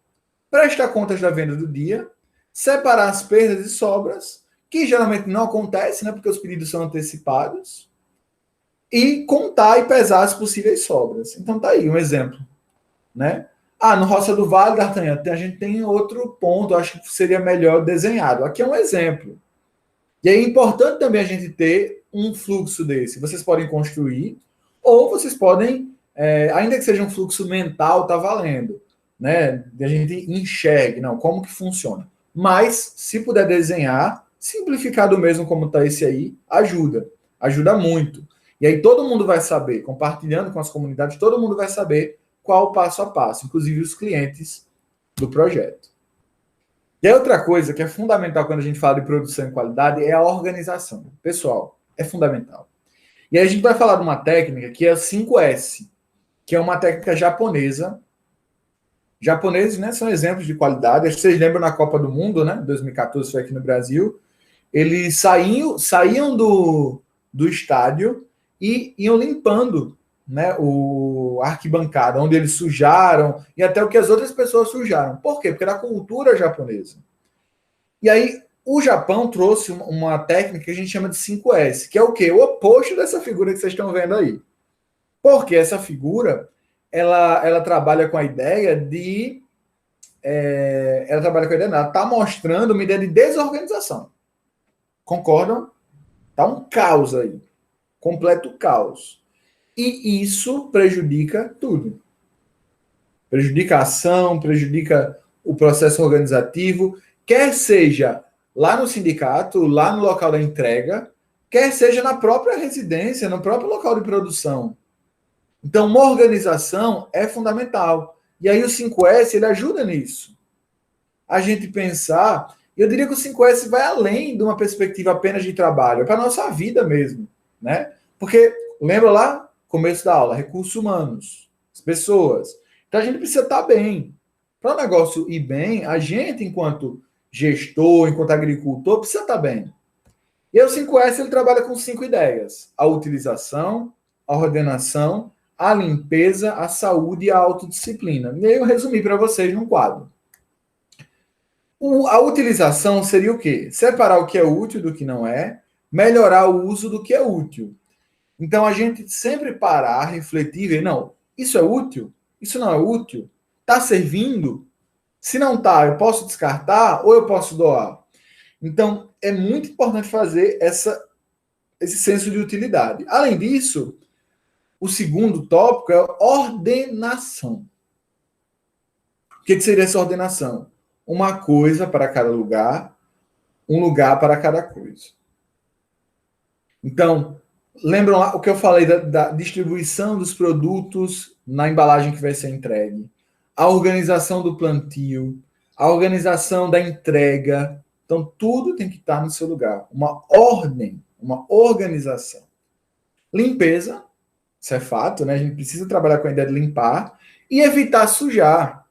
prestar contas da venda do dia, separar as perdas e sobras, que geralmente não acontece, né, porque os pedidos são antecipados, e contar e pesar as possíveis sobras. Então tá aí um exemplo, né? No Roça do Vale, D'Artagnan, a gente tem outro ponto, acho que seria melhor desenhado. Aqui é um exemplo. E é importante também a gente ter um fluxo desse. Vocês podem construir, ou vocês podem, ainda que seja um fluxo mental, tá valendo, né? A gente enxergue, não, como que funciona. Mas, se puder desenhar, simplificar do mesmo como tá esse aí, ajuda muito. E aí todo mundo vai saber, compartilhando com as comunidades, todo mundo vai saber qual o passo a passo, inclusive os clientes do projeto. E aí outra coisa que é fundamental quando a gente fala de produção e qualidade é a organização. Pessoal, é fundamental. E aí a gente vai falar de uma técnica que é a 5S, que é uma técnica japonesa. Japoneses, né, são exemplos de qualidade. Acho que vocês lembram na Copa do Mundo, né, 2014 foi aqui no Brasil. Eles saíam do estádio e iam limpando, né, a arquibancada, onde eles sujaram, e até o que as outras pessoas sujaram. Por quê? Porque era a cultura japonesa. E aí, o Japão trouxe uma técnica que a gente chama de 5S, que é o quê? O oposto dessa figura que vocês estão vendo aí. Porque essa figura, ela trabalha com a ideia de... ela está mostrando uma ideia de desorganização. Concordam? Tá um caos aí. Completo caos. E isso prejudica tudo. Prejudica a ação, prejudica o processo organizativo, quer seja lá no sindicato, lá no local da entrega, quer seja na própria residência, no próprio local de produção. Então, uma organização é fundamental. E aí o 5S, ele ajuda nisso. A gente pensar, eu diria que o 5S vai além de uma perspectiva apenas de trabalho, é para a nossa vida mesmo, né? Porque, lembra lá, começo da aula, recursos humanos, as pessoas. Então a gente precisa estar bem. Para o negócio ir bem, a gente, enquanto gestor, enquanto agricultor, precisa estar bem. E aí o 5S ele trabalha com 5 ideias: a utilização, a ordenação, a limpeza, a saúde e a autodisciplina. E aí eu resumi para vocês num quadro. A utilização seria o quê? Separar o que é útil do que não é, melhorar o uso do que é útil. Então, a gente sempre parar, refletir, ver, não, isso é útil? Isso não é útil? Está servindo? Se não está, eu posso descartar ou eu posso doar? Então, é muito importante fazer esse senso de utilidade. Além disso, o segundo tópico é ordenação. O que seria essa ordenação? Uma coisa para cada lugar, um lugar para cada coisa. Então, lembram lá o que eu falei da distribuição dos produtos na embalagem que vai ser entregue? A organização do plantio, a organização da entrega. Então, tudo tem que estar no seu lugar. Uma ordem, uma organização. Limpeza, isso é fato, né? A gente precisa trabalhar com a ideia de limpar e evitar sujar.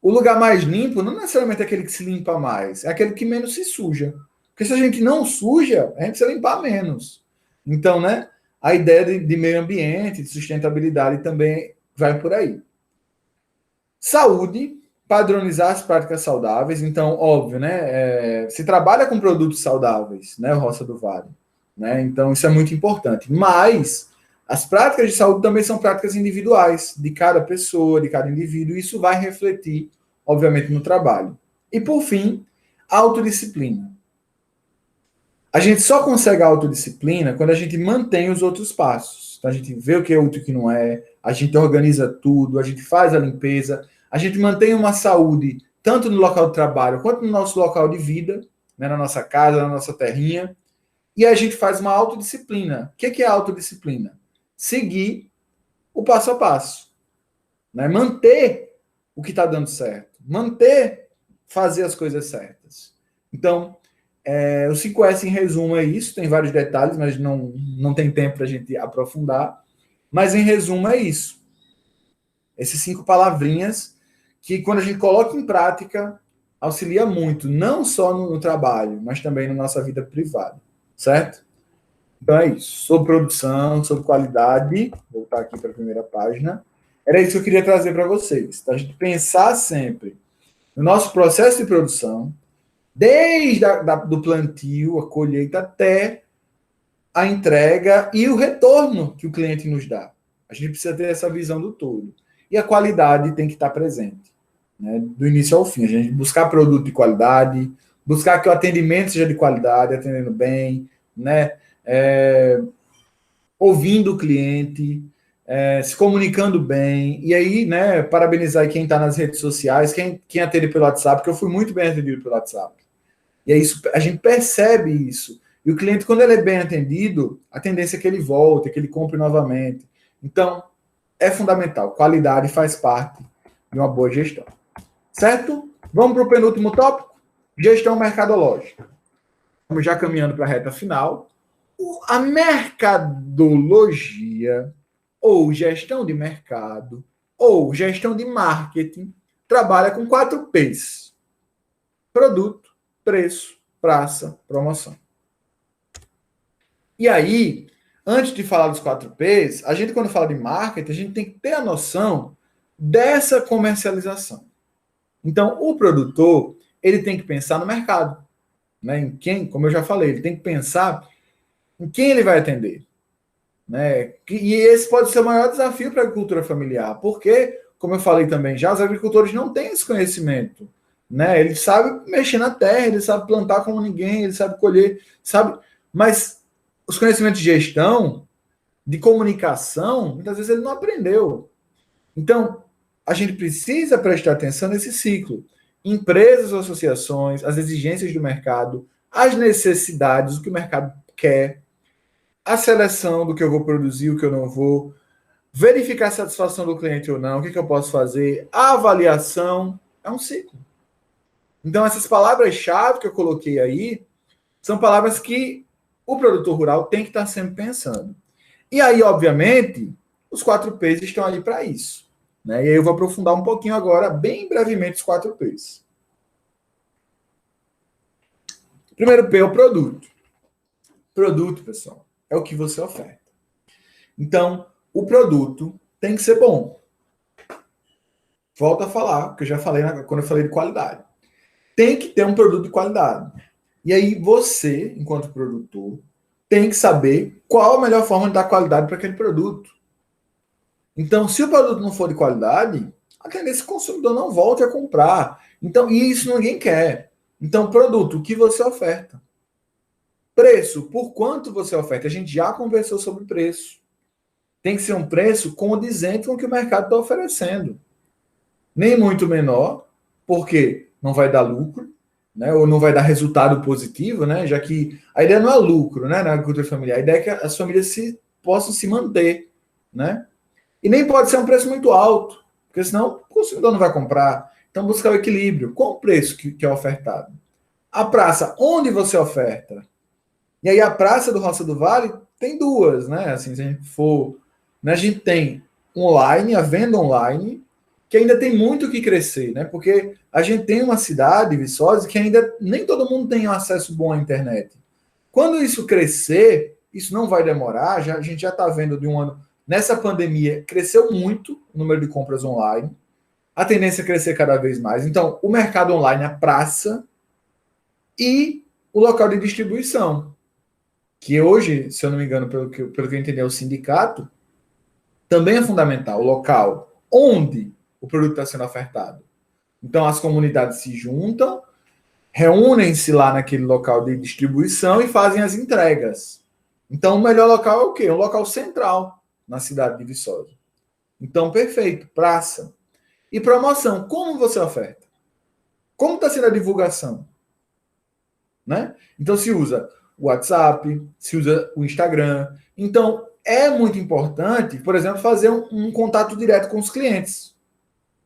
O lugar mais limpo não necessariamente é aquele que se limpa mais, é aquele que menos se suja. Porque se a gente não suja, a gente precisa limpar menos. Então, né, a ideia de meio ambiente, de sustentabilidade também vai por aí. Saúde, padronizar as práticas saudáveis. Então, óbvio, né, se trabalha com produtos saudáveis, né, o Roça do Vale. Né, então, isso é muito importante. Mas As práticas de saúde também são práticas individuais, de cada pessoa, de cada indivíduo, e isso vai refletir, obviamente, no trabalho. E, por fim, a autodisciplina. A gente só consegue a autodisciplina quando a gente mantém os outros passos. Então, a gente vê o que é útil e o que não é, a gente organiza tudo, a gente faz a limpeza, a gente mantém uma saúde tanto no local de trabalho quanto no nosso local de vida, né, na nossa casa, na nossa terrinha, e a gente faz uma autodisciplina. O que é a autodisciplina? Seguir o passo a passo. Né? Manter o que está dando certo. Fazer as coisas certas. Então, o 5S em resumo é isso. Tem vários detalhes, mas não tem tempo para a gente aprofundar. Mas em resumo é isso. Essas 5 palavrinhas que, quando a gente coloca em prática, auxilia muito, não só no trabalho, mas também na nossa vida privada. Certo? Então é isso. Sobre produção, sobre qualidade, vou voltar aqui para a primeira página. Era isso que eu queria trazer para vocês. Tá? A gente pensar sempre no nosso processo de produção, desde do plantio, a colheita, até a entrega e o retorno que o cliente nos dá. A gente precisa ter essa visão do todo. E a qualidade tem que estar presente, né? Do início ao fim. A gente buscar produto de qualidade, buscar que o atendimento seja de qualidade, atendendo bem, né? Ouvindo o cliente, se comunicando bem. E aí, né, parabenizar quem está nas redes sociais, quem atende pelo WhatsApp, porque eu fui muito bem atendido pelo WhatsApp. E aí a gente percebe isso. E o cliente, quando ele é bem atendido, a tendência é que ele volte, que ele compre novamente. Então, é fundamental. Qualidade faz parte de uma boa gestão. Certo? Vamos para o penúltimo tópico? Gestão mercadológica. Estamos já caminhando para a reta final. A mercadologia, ou gestão de mercado, ou gestão de marketing, trabalha com 4 P's. Produto, preço, praça, promoção. E aí, antes de falar dos 4 P's, a gente, quando fala de marketing, a gente tem que ter a noção dessa comercialização. Então, o produtor, ele tem que pensar no mercado, né? Em quem, como eu já falei, ele tem que pensar em quem ele vai atender, né? E esse pode ser o maior desafio para a agricultura familiar, porque, como eu falei também já, os agricultores não têm esse conhecimento, né? Ele sabe mexer na terra, ele sabe plantar como ninguém, ele sabe colher, sabe, mas os conhecimentos de gestão, de comunicação, muitas vezes ele não aprendeu. Então, a gente precisa prestar atenção nesse ciclo. Empresas, associações, as exigências do mercado, as necessidades, o que o mercado quer, a seleção do que eu vou produzir, o que eu não vou, verificar a satisfação do cliente ou não, o que eu posso fazer, a avaliação, é um ciclo. Então, essas palavras-chave que eu coloquei aí, são palavras que o produtor rural tem que estar sempre pensando. E aí, obviamente, os 4 P's estão ali para isso. Né? E aí eu vou aprofundar um pouquinho agora, bem brevemente, os 4 P's. Primeiro P é o produto. Produto, pessoal, é o que você oferta. Então, o produto tem que ser bom. Volto a falar, que eu já falei quando eu falei de qualidade. Tem que ter um produto de qualidade. E aí você, enquanto produtor, tem que saber qual a melhor forma de dar qualidade para aquele produto. Então, se o produto não for de qualidade, a tendência é que o consumidor não volte a comprar. Então, e isso ninguém quer. Então, produto, o que você oferta? Preço, por quanto você oferta? A gente já conversou sobre preço. Tem que ser um preço condizente com o que o mercado está oferecendo. Nem muito menor, porque não vai dar lucro, né? Ou não vai dar resultado positivo, né? Já que a ideia não é lucro, né? Na agricultura familiar, a ideia é que as famílias possam se manter, né? E nem pode ser um preço muito alto, porque senão o consumidor não vai comprar. Então, buscar o equilíbrio. Qual o preço que é ofertado? A praça, onde você oferta? E aí, a praça do Roça do Vale tem 2, né? Assim, se a gente for... Né? A gente tem online, a venda online, que ainda tem muito o que crescer, né? Porque a gente tem uma cidade, Viçosa, que ainda nem todo mundo tem acesso bom à internet. Quando isso crescer, isso não vai demorar, a gente já está vendo de um ano... Nessa pandemia, cresceu muito o número de compras online. A tendência é crescer cada vez mais. Então, o mercado online, a praça e o local de distribuição. Que hoje, se eu não me engano, pelo que eu entendi, é o sindicato, também é fundamental, o local onde o produto está sendo ofertado. Então, as comunidades se juntam, reúnem-se lá naquele local de distribuição e fazem as entregas. Então, o melhor local é o quê? Um local central na cidade de Viçosa. Então, perfeito, praça. E promoção, como você oferta? Como está sendo a divulgação? Né? Então, se usa o WhatsApp, se usa o Instagram. Então, é muito importante, por exemplo, fazer um contato direto com os clientes,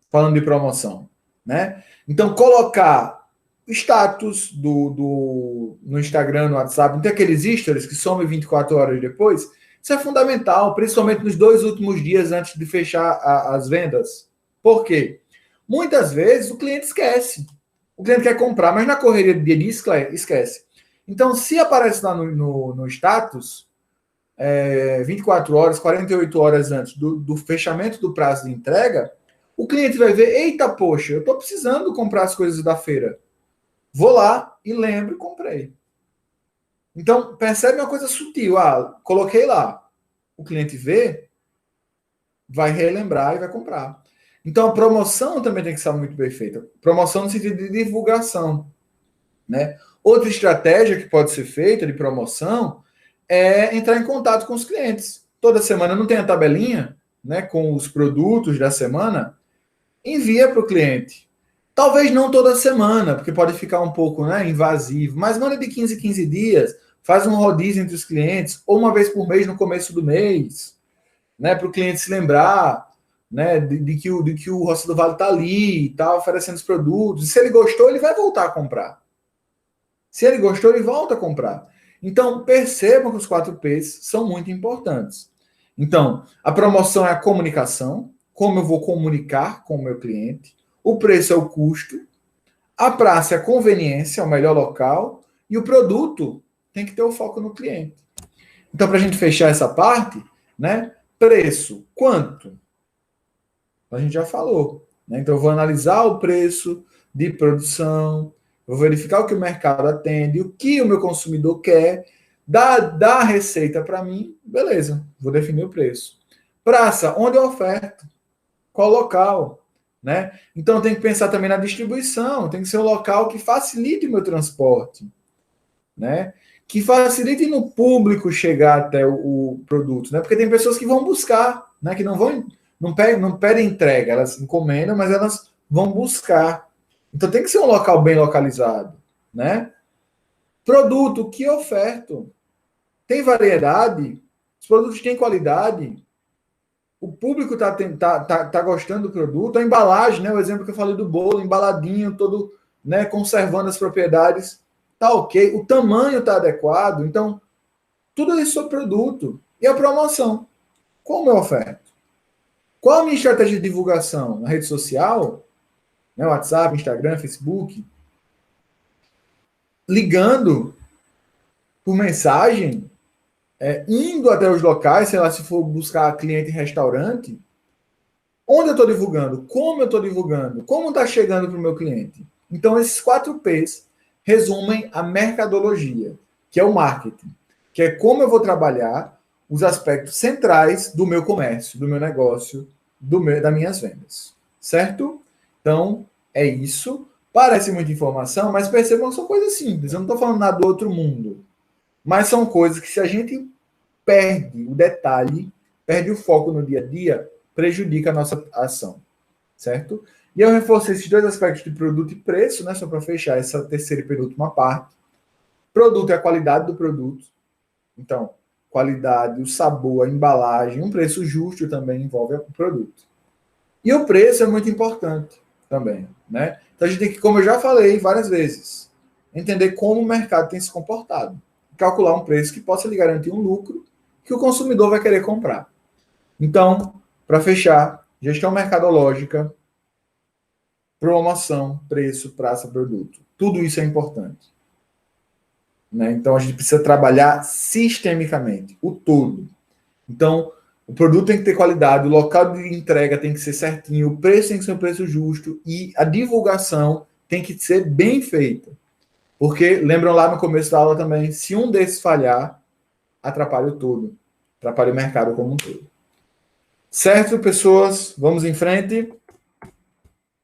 falando de promoção. Né? Então, colocar status no Instagram, no WhatsApp, não tem aqueles stories que somem 24 horas depois. Isso é fundamental, principalmente nos 2 últimos dias antes de fechar as vendas. Por quê? Muitas vezes o cliente esquece. O cliente quer comprar, mas na correria do dia a dia esquece. Então, se aparece lá no status, 24 horas, 48 horas antes do fechamento do prazo de entrega, o cliente vai ver, eita, poxa, eu estou precisando comprar as coisas da feira. Vou lá e lembro e comprei. Então, percebe uma coisa sutil. Coloquei lá. O cliente vê, vai relembrar e vai comprar. Então, a promoção também tem que ser muito bem feita. Promoção no sentido de divulgação. Né? Outra estratégia que pode ser feita de promoção é entrar em contato com os clientes. Toda semana não tem a tabelinha, né, com os produtos da semana? Envia para o cliente. Talvez não toda semana, porque pode ficar um pouco, né, invasivo, mas manda de 15 em 15 dias, faz um rodízio entre os clientes, ou uma vez por mês no começo do mês, né, para o cliente se lembrar, né, de que o Roça do Vale está ali, está oferecendo os produtos. E se ele gostou, ele vai voltar a comprar. Se ele gostou, ele volta a comprar. Então, percebam que os 4 P's são muito importantes. Então, a promoção é a comunicação, como eu vou comunicar com o meu cliente. O preço é o custo. A praça é a conveniência, é o melhor local. E o produto tem que ter o foco no cliente. Então, para a gente fechar essa parte, né? Preço, quanto? A gente já falou. Né? Então, eu vou analisar o preço de produção, vou verificar o que o mercado atende, o que o meu consumidor quer, dá a receita para mim, beleza, vou definir o preço. Praça, onde eu oferto? Qual local? Né? Então, tem que pensar também na distribuição, tem que ser um local que facilite o meu transporte, né? Que facilite no público chegar até o produto, né? Porque tem pessoas que vão buscar, né? Que não pedem entrega, elas encomendam, mas elas vão buscar. Então tem que ser um local bem localizado, né? Produto que oferto. Tem variedade? Os produtos têm qualidade? O público tá gostando do produto? A embalagem, né? O exemplo que eu falei do bolo, embaladinho, todo, né, conservando as propriedades, tá ok. O tamanho tá adequado. Então, tudo isso sobre produto. E a promoção. Como eu oferto? Qual a minha estratégia de divulgação? Na rede social? Né, WhatsApp, Instagram, Facebook? Ligando por mensagem? Indo até os locais, sei lá, se for buscar cliente em restaurante? Onde eu estou divulgando? Como eu estou divulgando? Como está chegando para o meu cliente? Então, esses 4 P's resumem a mercadologia, que é o marketing, que é como eu vou trabalhar os aspectos centrais do meu comércio, do meu negócio, das minhas vendas. Certo? Então, é isso. Parece muita informação, mas percebam que são coisas simples. Eu não estou falando nada do outro mundo. Mas são coisas que, se a gente perde o detalhe, perde o foco no dia a dia, prejudica a nossa ação. Certo? E eu reforcei esses 2 aspectos de produto e preço, né? Só para fechar essa terceira e penúltima parte. Produto é a qualidade do produto. Então, qualidade, o sabor, a embalagem, um preço justo também envolve o produto. E o preço é muito importante também, né? Então a gente tem que, como eu já falei várias vezes, entender como o mercado tem se comportado. Calcular um preço que possa lhe garantir um lucro que o consumidor vai querer comprar. Então, para fechar, gestão mercadológica, promoção, preço, praça, produto. Tudo isso é importante. Né? Então, a gente precisa trabalhar sistemicamente, o todo. Então, o produto tem que ter qualidade, o local de entrega tem que ser certinho, o preço tem que ser um preço justo e a divulgação tem que ser bem feita. Porque, lembram lá no começo da aula também, se um desses falhar, atrapalha o todo. Atrapalha o mercado como um todo. Certo, pessoas? Vamos em frente.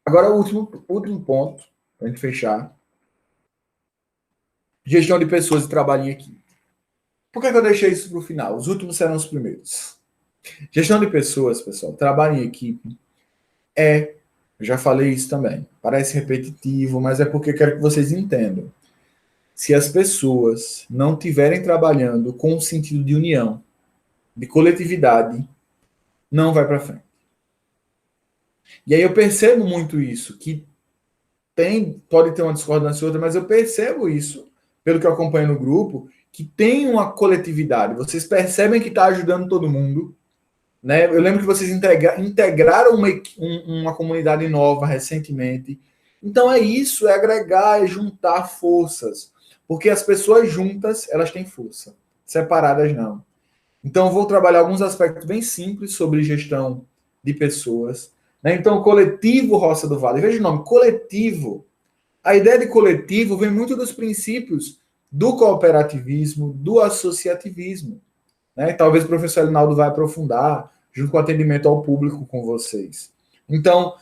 Agora, o último ponto, para a gente fechar. Gestão de pessoas e trabalho em equipe. Por que eu deixei isso para o final? Os últimos serão os primeiros. Gestão de pessoas, pessoal, trabalho em equipe eu já falei isso também, parece repetitivo, mas é porque eu quero que vocês entendam. Se as pessoas não estiverem trabalhando com um sentido de união, de coletividade, não vai para frente. E aí eu percebo muito isso, que pode ter uma discordância outra, mas eu percebo isso, pelo que eu acompanho no grupo, que tem uma coletividade. Vocês percebem que está ajudando todo mundo, né? Eu lembro que vocês integraram uma comunidade nova recentemente. Então é isso, é agregar, é juntar forças. Porque as pessoas juntas, elas têm força. Separadas, não. Então eu vou trabalhar alguns aspectos bem simples sobre gestão de pessoas. Né? Então, coletivo Roça do Vale. Veja o nome, coletivo. A ideia de coletivo vem muito dos princípios do cooperativismo, do associativismo. Né? E talvez o professor Elinaldo vai aprofundar, junto com o atendimento ao público com vocês. Então,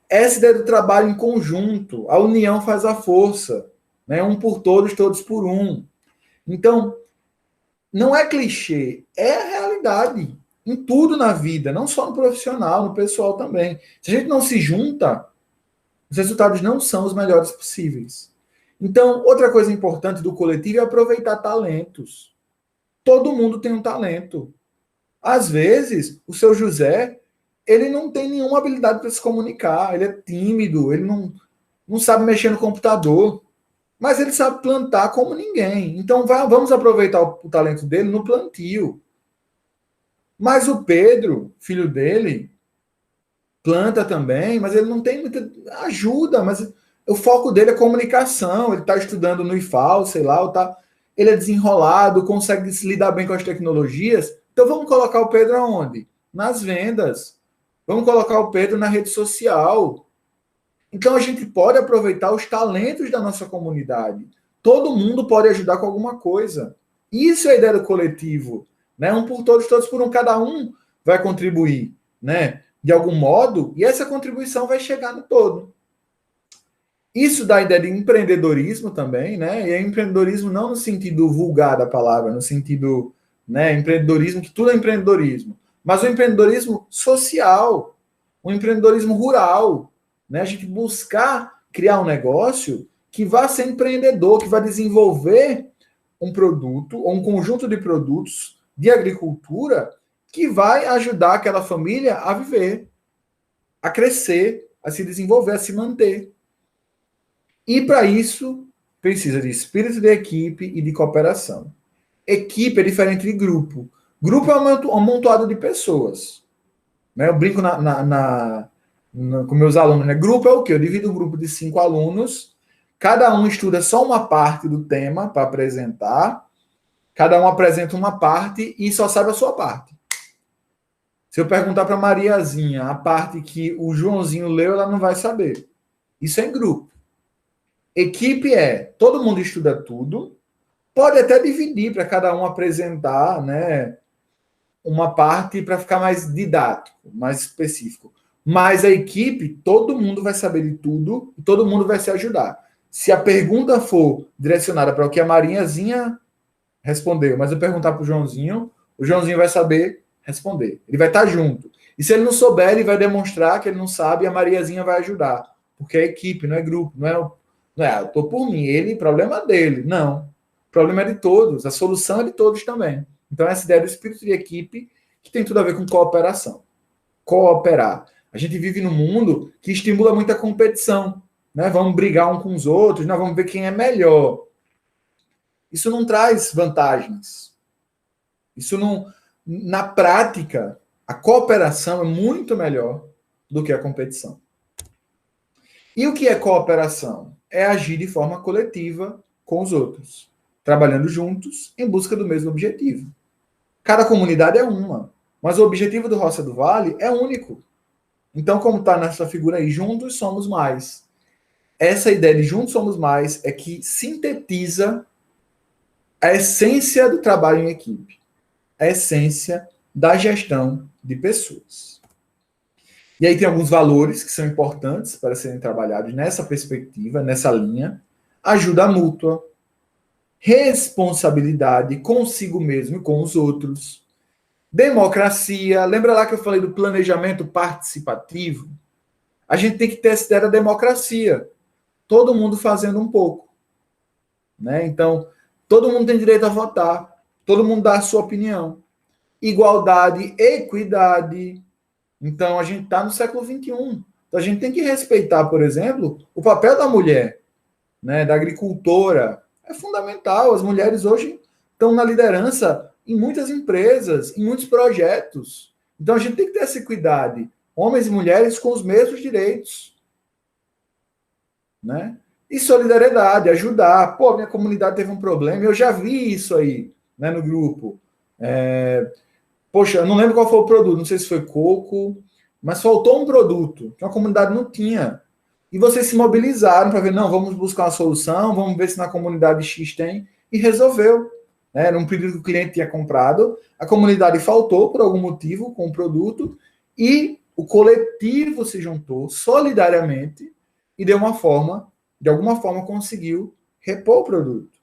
essa ideia do trabalho em conjunto, a união faz a força. Né? Um por todos, todos por um. Então, não é clichê, é a realidade. Em tudo na vida, não só no profissional, no pessoal também. Se a gente não se junta, os resultados não são os melhores possíveis. Então, outra coisa importante do coletivo é aproveitar talentos. Todo mundo tem um talento. Às vezes, o seu José, ele não tem nenhuma habilidade para se comunicar, ele é tímido, ele não sabe mexer no computador, mas ele sabe plantar como ninguém. Então, vamos aproveitar o talento dele no plantio. Mas o Pedro, filho dele, planta também, mas ele não tem muita ajuda, mas o foco dele é comunicação, ele está estudando no IFAL, sei lá, ele é desenrolado, consegue se lidar bem com as tecnologias. Então vamos colocar o Pedro aonde? Nas vendas. Vamos colocar o Pedro na rede social. Então a gente pode aproveitar os talentos da nossa comunidade. Todo mundo pode ajudar com alguma coisa. Isso é a ideia do coletivo, né? Um por todos, todos por um, cada um vai contribuir, né? De algum modo, e essa contribuição vai chegar no todo. Isso dá a ideia de empreendedorismo também, né? E é empreendedorismo não no sentido vulgar da palavra, no sentido, né, empreendedorismo, que tudo é empreendedorismo, mas o empreendedorismo social, o empreendedorismo rural, né? A gente buscar criar um negócio que vá ser empreendedor, que vai desenvolver um produto ou um conjunto de produtos de agricultura que vai ajudar aquela família a viver, a crescer, a se desenvolver, a se manter. E para isso, precisa de espírito de equipe e de cooperação. Equipe é diferente de grupo. Grupo é um amontoado de pessoas. Né? Eu brinco com meus alunos. Né? Grupo é o quê? Eu divido um grupo de 5 alunos, cada um estuda só uma parte do tema para apresentar, cada um apresenta uma parte e só sabe a sua parte. Se eu perguntar para Mariazinha a parte que o Joãozinho leu, ela não vai saber. Isso é em grupo. Equipe é, todo mundo estuda tudo, pode até dividir para cada um apresentar, né, uma parte para ficar mais didático, mais específico. Mas a equipe, todo mundo vai saber de tudo e todo mundo vai se ajudar. Se a pergunta for direcionada para o que a Marinhazinha respondeu, mas eu perguntar para o Joãozinho vai saber responder. Ele vai estar junto. E se ele não souber, ele vai demonstrar que ele não sabe e a Mariazinha vai ajudar. Porque é equipe, não é grupo, não é, eu estou por mim, ele, problema dele. Não. O problema é de todos, a solução é de todos também. Então, essa ideia do espírito de equipe, que tem tudo a ver com cooperação. Cooperar. A gente vive num mundo que estimula muita competição. Né? Vamos brigar um com os outros, nós vamos ver quem é melhor. Isso não traz vantagens. Isso não. Na prática, a cooperação é muito melhor do que a competição. E o que é cooperação? É agir de forma coletiva com os outros, trabalhando juntos em busca do mesmo objetivo. Cada comunidade é uma, mas o objetivo do Roça do Vale é único. Então, como está nessa figura aí, juntos somos mais. Essa ideia de juntos somos mais é que sintetiza a essência do trabalho em equipe. A essência da gestão de pessoas. E aí tem alguns valores que são importantes para serem trabalhados nessa perspectiva, nessa linha: ajuda mútua, responsabilidade consigo mesmo e com os outros, democracia. Lembra lá que eu falei do planejamento participativo? A gente tem que ter essa ideia da democracia. Todo mundo fazendo um pouco, né? Então, todo mundo tem direito a votar, todo mundo dá a sua opinião. Igualdade, equidade. Então, a gente está no século XXI. Então, a gente tem que respeitar, por exemplo, o papel da mulher, né, da agricultora. É fundamental. As mulheres hoje estão na liderança em muitas empresas, em muitos projetos. Então, a gente tem que ter essa equidade. Homens e mulheres com os mesmos direitos. Né? E solidariedade, ajudar. Pô, minha comunidade teve um problema, eu já vi isso aí, né, no grupo. Poxa, eu não lembro qual foi o produto, não sei se foi coco, mas faltou um produto que a comunidade não tinha. E vocês se mobilizaram para ver, não, vamos buscar uma solução, vamos ver se na comunidade X tem, e resolveu. Era um pedido que o cliente tinha comprado, a comunidade faltou por algum motivo com o produto, e o coletivo se juntou solidariamente e de alguma forma conseguiu repor o produto.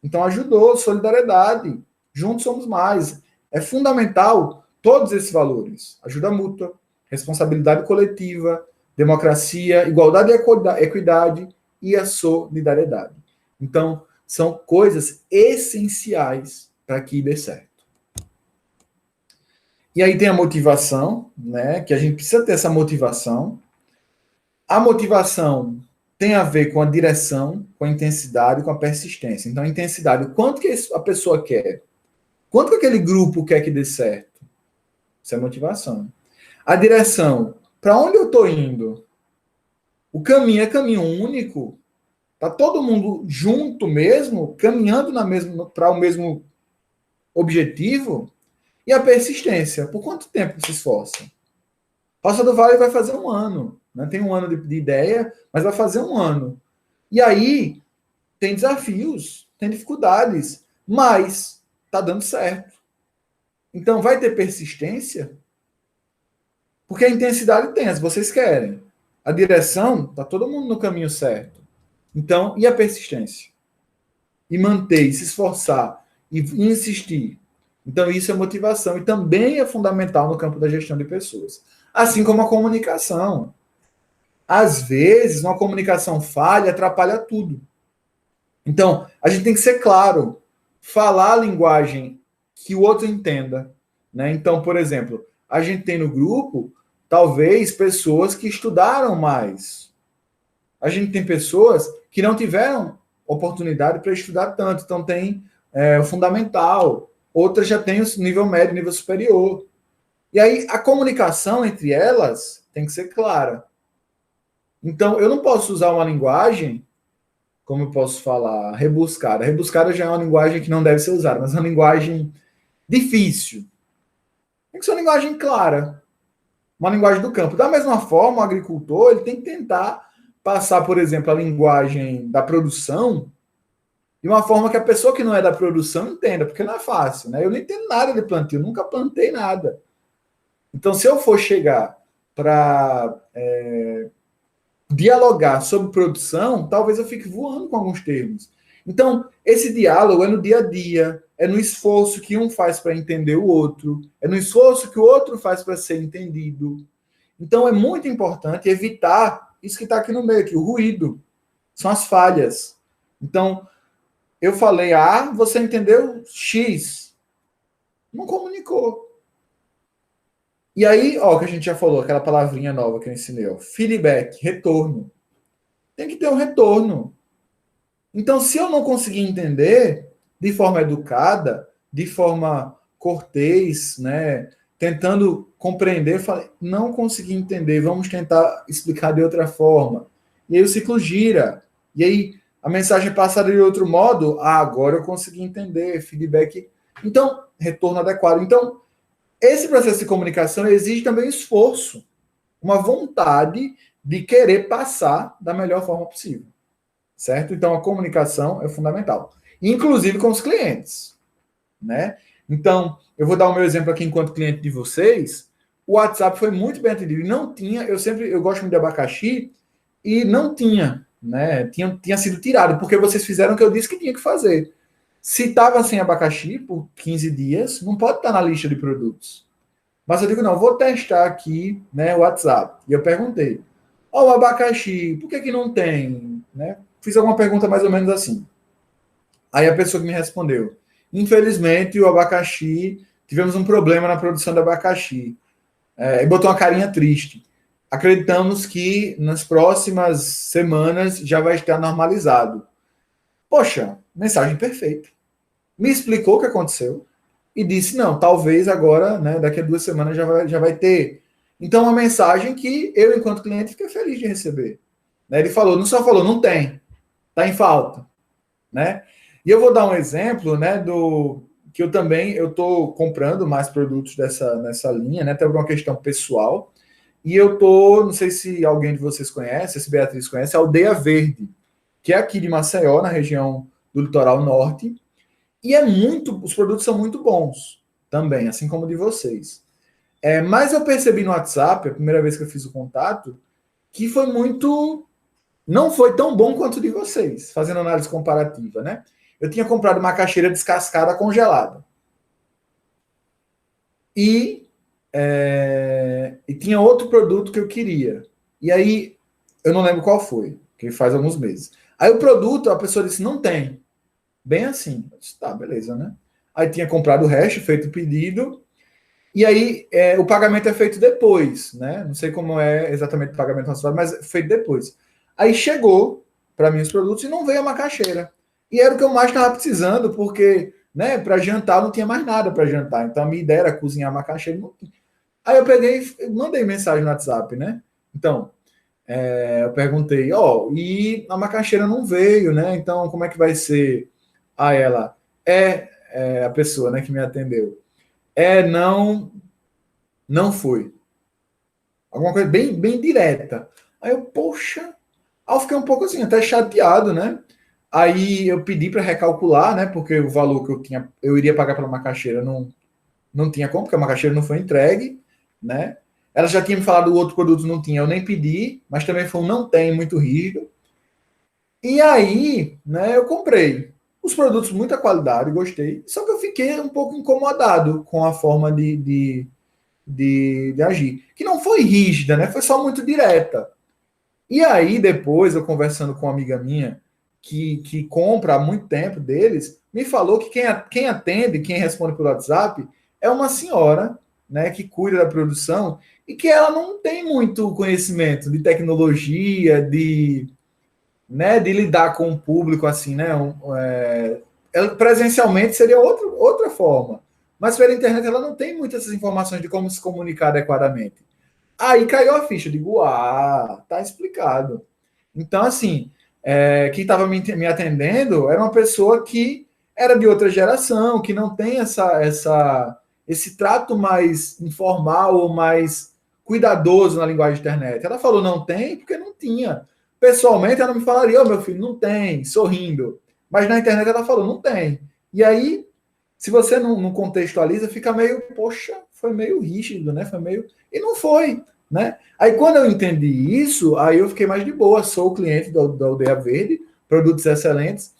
Então ajudou, solidariedade, juntos somos mais. É fundamental todos esses valores: ajuda mútua, responsabilidade coletiva, democracia, igualdade e equidade e a solidariedade. Então, são coisas essenciais para que dê certo. E aí tem a motivação, né? Que a gente precisa ter essa motivação. A motivação tem a ver com a direção, com a intensidade, com a persistência. Então, a intensidade, o quanto que a pessoa quer? Quanto que aquele grupo quer que dê certo? Isso é motivação. A direção, para onde eu estou indo? O caminho é caminho único? Está todo mundo junto mesmo, caminhando para o mesmo objetivo? E a persistência, por quanto tempo se esforça? Roça do Vale vai fazer um ano. Né? Tem um ano de ideia, mas vai fazer um ano. E aí, tem desafios, tem dificuldades, mas está dando certo. Então, vai ter persistência? Porque a intensidade tem, se vocês querem. A direção, está todo mundo no caminho certo. Então, e a persistência? E manter, e se esforçar, e insistir. Então, isso é motivação. E também é fundamental no campo da gestão de pessoas. Assim como a comunicação. Às vezes, uma comunicação falha atrapalha tudo. Então, a gente tem que ser claro. Falar a linguagem que o outro entenda. Né? Então, por exemplo, a gente tem no grupo, talvez, pessoas que estudaram mais. A gente tem pessoas que não tiveram oportunidade para estudar tanto. Então, tem o fundamental. Outras já têm o nível médio, nível superior. E aí, a comunicação entre elas tem que ser clara. Então, eu não posso usar uma linguagem, como eu posso falar, rebuscada. Rebuscada já é uma linguagem que não deve ser usada, mas é uma linguagem difícil. Tem que ser uma linguagem clara. Uma linguagem do campo. Da mesma forma, o agricultor ele tem que tentar passar, por exemplo, a linguagem da produção de uma forma que a pessoa que não é da produção entenda, porque não é fácil. Né? Eu não entendo nada de plantio, nunca plantei nada. Então, se eu for chegar para dialogar sobre produção, talvez eu fique voando com alguns termos. Então, esse diálogo é no dia a dia, é no esforço que um faz para entender o outro, é no esforço que o outro faz para ser entendido. Então, é muito importante evitar isso que está aqui no meio, aqui, o ruído. São as falhas. Então, eu falei A, você entendeu X. Não comunicou. E aí, ó, que a gente já falou, aquela palavrinha nova que eu ensinei, ó, feedback, retorno. Tem que ter um retorno. Então, se eu não conseguir entender de forma educada, de forma cortês, né, tentando compreender, eu falei, não consegui entender, vamos tentar explicar de outra forma. E aí o ciclo gira. E aí a mensagem passa de outro modo, agora eu consegui entender, feedback. Então, retorno adequado. Então, esse processo de comunicação exige também esforço, uma vontade de querer passar da melhor forma possível, certo? Então, a comunicação é fundamental, inclusive com os clientes, né? Então, eu vou dar o meu exemplo aqui enquanto cliente de vocês. O WhatsApp foi muito bem atendido. E não tinha, eu gosto muito de abacaxi, e não tinha, né? Tinha sido tirado, porque vocês fizeram o que eu disse que tinha que fazer. Se estava sem abacaxi por 15 dias, não pode estar na lista de produtos. Mas eu digo, não, vou testar aqui, né, o WhatsApp. E eu perguntei, ó, o abacaxi, por que que não tem? Né? Fiz alguma pergunta mais ou menos assim. Aí a pessoa que me respondeu, infelizmente o abacaxi, tivemos um problema na produção do abacaxi. E botou uma carinha triste. Acreditamos que nas próximas semanas já vai estar normalizado. Poxa, mensagem perfeita. Me explicou o que aconteceu e disse, não, talvez agora, né, daqui a 2 semanas já vai ter. Então, uma mensagem que eu, enquanto cliente, fiquei feliz de receber. Né, ele falou, não só falou, não tem, está em falta. Né? E eu vou dar um exemplo, né, que eu estou comprando mais produtos nessa linha, né, até por uma questão pessoal. E eu não sei se alguém de vocês conhece, se Beatriz conhece, a Aldeia Verde, que é aqui de Maceió, na região do litoral norte. E os produtos são muito bons também, assim como de vocês. Mas eu percebi no WhatsApp, a primeira vez que eu fiz o contato, que não foi tão bom quanto o de vocês, fazendo análise comparativa, né? Eu tinha comprado uma macaxeira descascada congelada. E tinha outro produto que eu queria. E aí, eu não lembro qual foi, que faz alguns meses. Aí o produto, a pessoa disse, não tem. Bem assim. Eu disse, tá, beleza, né? Aí tinha comprado o resto, feito o pedido. E aí, o pagamento é feito depois, né? Não sei como é exatamente o pagamento nacional, mas é feito depois. Aí chegou para mim os produtos e não veio a macaxeira. E era o que eu mais estava precisando, porque, né, para jantar não tinha mais nada para jantar. Então a minha ideia era cozinhar macaxeira. Aí eu peguei e mandei mensagem no WhatsApp, né? Então, eu perguntei, e a macaxeira não veio, né? Então, como é que vai ser? Aí ela, a pessoa, né, que me atendeu. Não foi. Alguma coisa bem, bem direta. Aí eu, poxa, aí eu fiquei um pouco assim, até chateado, né? Aí eu pedi para recalcular, né? Porque o valor que eu iria pagar pela macaxeira não tinha como, porque a macaxeira não foi entregue, né? Ela já tinha me falado o outro produto não tinha, eu nem pedi, mas também foi um não tem muito rígido. E aí, né, eu comprei os produtos muita qualidade, gostei, só que eu fiquei um pouco incomodado com a forma de agir, que não foi rígida, né? Foi só muito direta. E aí, depois, eu conversando com uma amiga minha que compra há muito tempo deles, me falou que quem atende, quem responde pelo WhatsApp, é uma senhora, né, que cuida da produção e que ela não tem muito conhecimento de tecnologia, né, de lidar com o público assim, né? Presencialmente seria outra forma. Mas pela internet ela não tem muitas essas informações de como se comunicar adequadamente. Aí caiu a ficha, eu digo, tá explicado. Então, assim, quem estava me atendendo era uma pessoa que era de outra geração, que não tem esse trato mais informal ou mais cuidadoso na linguagem de internet. Ela falou não tem porque não tinha. Pessoalmente, ela me falaria, meu filho, não tem, sorrindo. Mas na internet ela falou, não tem. E aí, se você não contextualiza, fica meio, poxa, foi meio rígido, né? Foi meio. E não foi, né? Aí quando eu entendi isso, aí eu fiquei mais de boa. Sou o cliente da Aldeia Verde, produtos excelentes.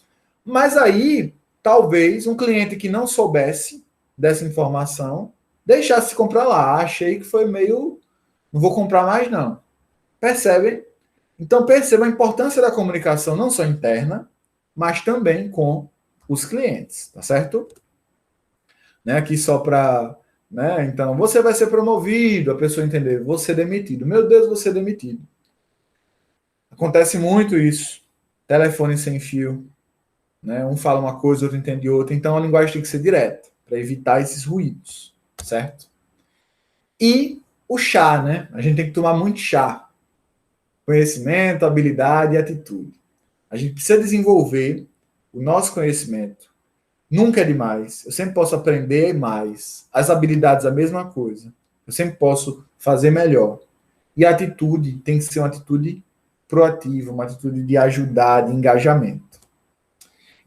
Mas aí, talvez, um cliente que não soubesse dessa informação, deixasse comprar lá. Achei que foi meio. Não vou comprar mais, não. Percebem? Então perceba a importância da comunicação, não só interna, mas também com os clientes, tá certo? Né? Aqui só para, né? Então, você vai ser promovido, a pessoa entender, vou ser demitido. Meu Deus, vou ser demitido. Acontece muito isso. Telefone sem fio, né? Um fala uma coisa, outro entende outra. Então a linguagem tem que ser direta para evitar esses ruídos, certo? E o chá, né? A gente tem que tomar muito chá. Conhecimento, habilidade e atitude. A gente precisa desenvolver o nosso conhecimento. Nunca é demais. Eu sempre posso aprender mais. As habilidades, a mesma coisa. Eu sempre posso fazer melhor. E a atitude tem que ser uma atitude proativa, uma atitude de ajudar, de engajamento.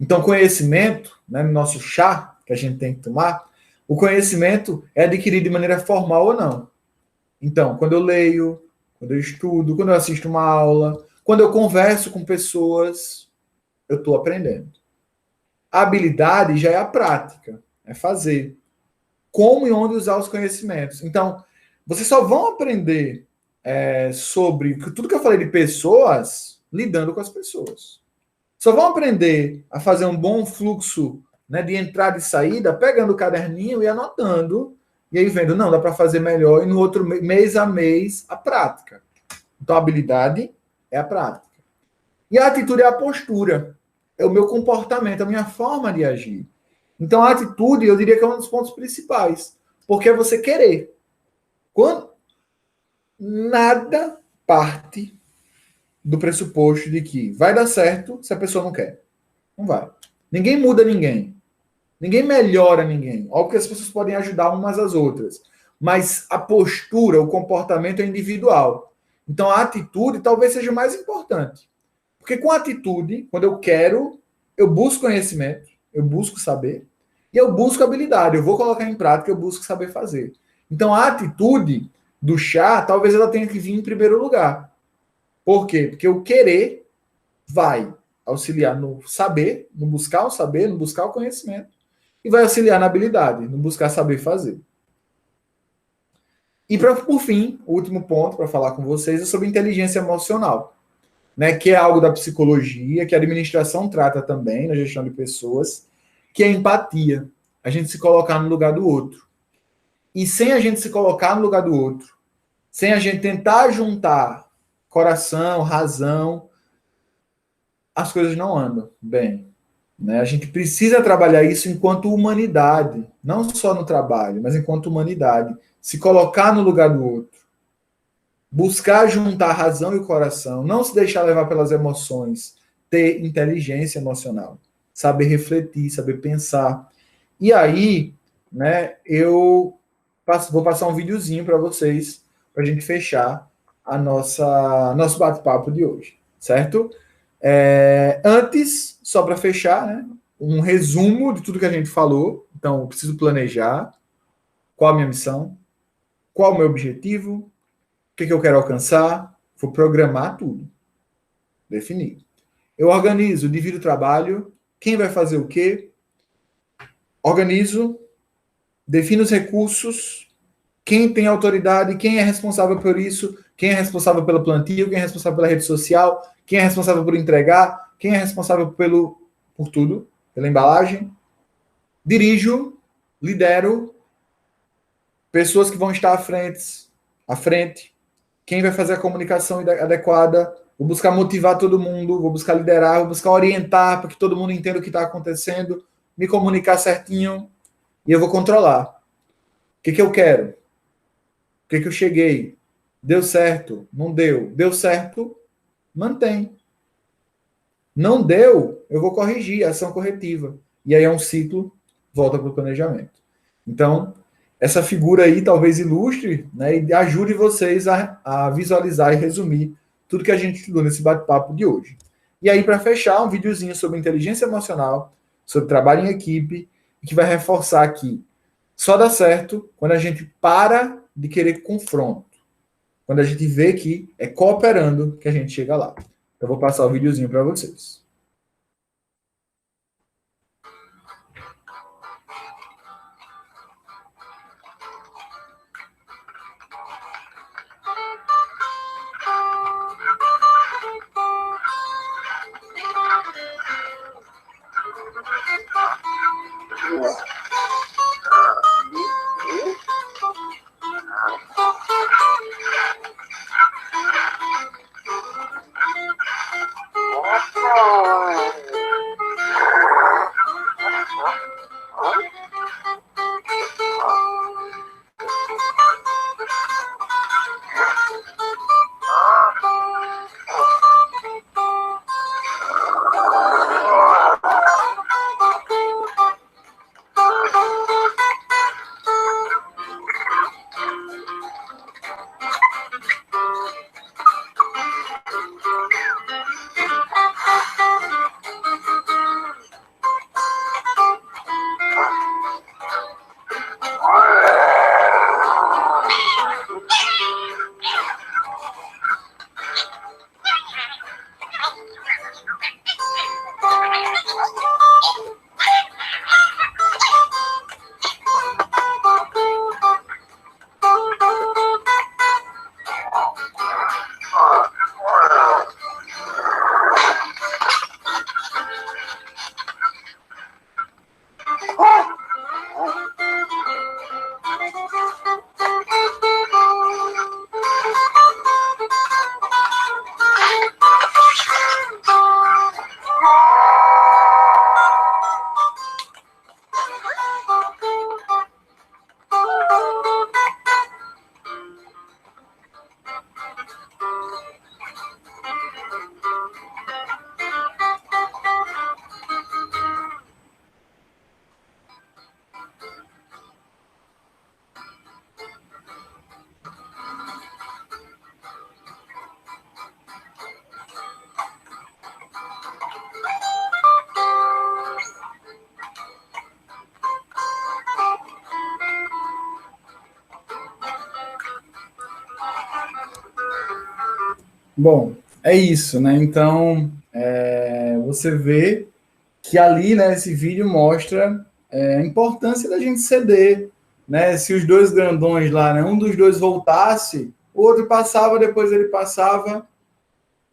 Então, conhecimento, né, no nosso chá, que a gente tem que tomar, O conhecimento é adquirido de maneira formal ou não. Então, quando eu leio, quando eu estudo, quando eu assisto uma aula, quando eu converso com pessoas, eu estou aprendendo. A habilidade já é a prática, é fazer. Como e onde usar os conhecimentos. Então, vocês só vão aprender sobre tudo que eu falei de pessoas lidando com as pessoas. Só vão aprender a fazer um bom fluxo, né, de entrada e saída, pegando o caderninho e anotando, e aí vendo, não, dá para fazer melhor, e no outro mês a mês, a prática. Então, a habilidade é a prática. E a atitude é a postura, é o meu comportamento, a minha forma de agir. Então, a atitude, eu diria que é um dos pontos principais, porque é você querer. Quando nada parte do pressuposto de que vai dar certo se a pessoa não quer. Não vai. Ninguém muda ninguém. Ninguém melhora ninguém. Óbvio que as pessoas podem ajudar umas às outras. Mas a postura, o comportamento é individual. Então a atitude talvez seja mais importante. Porque com a atitude, quando eu quero, eu busco conhecimento, eu busco saber, e eu busco habilidade. Eu vou colocar em prática, eu busco saber fazer. Então a atitude do chá, talvez ela tenha que vir em primeiro lugar. Por quê? Porque o querer vai auxiliar no saber, no buscar o saber, no buscar o conhecimento, e vai auxiliar na habilidade, no buscar saber fazer. E por fim, o último ponto para falar com vocês é sobre inteligência emocional, né, que é algo da psicologia, que a administração trata também na gestão de pessoas, que é empatia, a gente se colocar no lugar do outro. E sem a gente se colocar no lugar do outro, sem a gente tentar juntar coração, razão, as coisas não andam bem. Né? A gente precisa trabalhar isso enquanto humanidade, não só no trabalho, mas enquanto humanidade. Se colocar no lugar do outro. Buscar juntar a razão e o coração. Não se deixar levar pelas emoções. Ter inteligência emocional. Saber refletir, saber pensar. E aí, né, eu vou passar um videozinho para vocês, para a gente fechar a nosso bate-papo de hoje. Certo? Antes, só para fechar, né, um resumo de tudo que a gente falou. Então, eu preciso planejar qual a minha missão, qual o meu objetivo, o que eu quero alcançar. Vou programar tudo, definir. Eu organizo, divido o trabalho, quem vai fazer o quê, organizo, defino os recursos, quem tem autoridade, quem é responsável por isso, quem é responsável pelo plantio, quem é responsável pela rede social, quem é responsável por entregar, quem é responsável por tudo, pela embalagem. Dirijo, lidero, pessoas que vão estar à frente, quem vai fazer a comunicação adequada, vou buscar motivar todo mundo, vou buscar liderar, vou buscar orientar para que todo mundo entenda o que está acontecendo, me comunicar certinho e eu vou controlar. O que eu quero? O que eu cheguei? Deu certo? Não deu? Deu certo? Mantém. Não deu? Eu vou corrigir, ação corretiva. E aí é um ciclo, volta para o planejamento. Então, essa figura aí talvez ilustre, né, e ajude vocês a visualizar e resumir tudo que a gente estudou nesse bate-papo de hoje. E aí, para fechar, um videozinho sobre inteligência emocional, sobre trabalho em equipe, que vai reforçar aqui. Só dá certo quando a gente para de querer confronto. Quando a gente vê que é cooperando que a gente chega lá. Eu vou passar o videozinho para vocês. Bom, é isso, né? Então, você vê que ali, né, esse vídeo mostra a importância da gente ceder, né? Se os dois grandões lá, né, um dos dois voltasse, o outro passava, depois ele passava,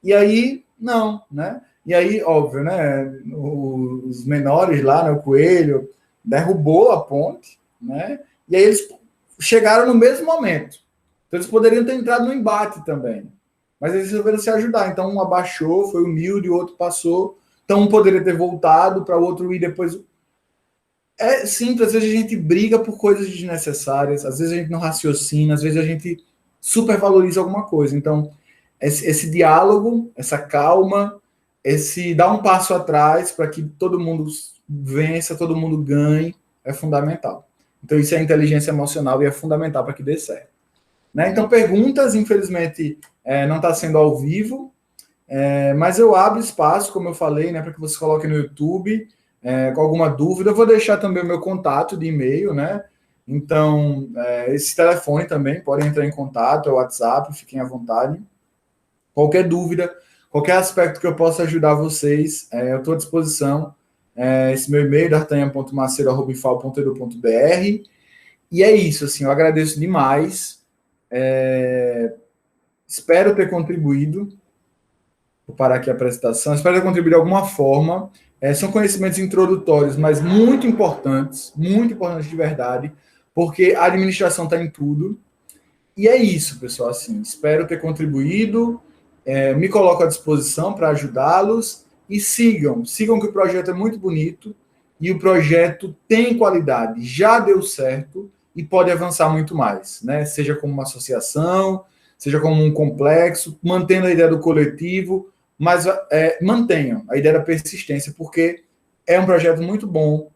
e aí, não, né? E aí, óbvio, né, os menores lá, né, o Coelho, derrubou a ponte, né? E aí eles chegaram no mesmo momento. Então eles poderiam ter entrado no embate também. Mas eles resolveram se ajudar. Então um abaixou, foi humilde, o outro passou. Então um poderia ter voltado para o outro ir depois. É simples, às vezes a gente briga por coisas desnecessárias, às vezes a gente não raciocina, às vezes a gente supervaloriza alguma coisa. Então, esse diálogo, essa calma, esse dar um passo atrás para que todo mundo vença, todo mundo ganhe, é fundamental. Então, isso é inteligência emocional e é fundamental para que dê certo. Né? Então, perguntas, infelizmente, não está sendo ao vivo, mas eu abro espaço, como eu falei, né, para que você coloque no YouTube com alguma dúvida. Eu vou deixar também o meu contato de e-mail, né? Então, esse telefone também, podem entrar em contato, é o WhatsApp, fiquem à vontade. Qualquer dúvida, qualquer aspecto que eu possa ajudar vocês, eu estou à disposição. Esse meu e-mail, d'artagnan.macedo@ifal.edu.br. E é isso, assim, eu agradeço demais. Espero ter contribuído. Vou parar aqui a apresentação. Espero ter contribuído de alguma forma. São conhecimentos introdutórios, mas muito importantes de verdade, porque a administração está em tudo. E é isso, pessoal. Assim, espero ter contribuído. Me coloco à disposição para ajudá-los e sigam que o projeto é muito bonito e o projeto tem qualidade, já deu certo e pode avançar muito mais, né? Seja como uma associação, seja como um complexo, mantendo a ideia do coletivo, mas mantenham a ideia da persistência, porque é um projeto muito bom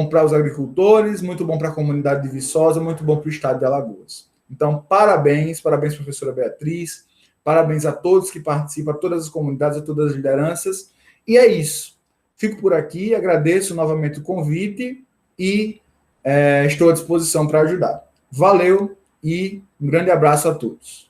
para os agricultores, muito bom para a comunidade de Viçosa, muito bom para o estado de Alagoas. Então, parabéns, professora Beatriz, parabéns a todos que participam, a todas as comunidades, a todas as lideranças. E é isso. Fico por aqui, agradeço novamente o convite e estou à disposição para ajudar. Valeu e um grande abraço a todos.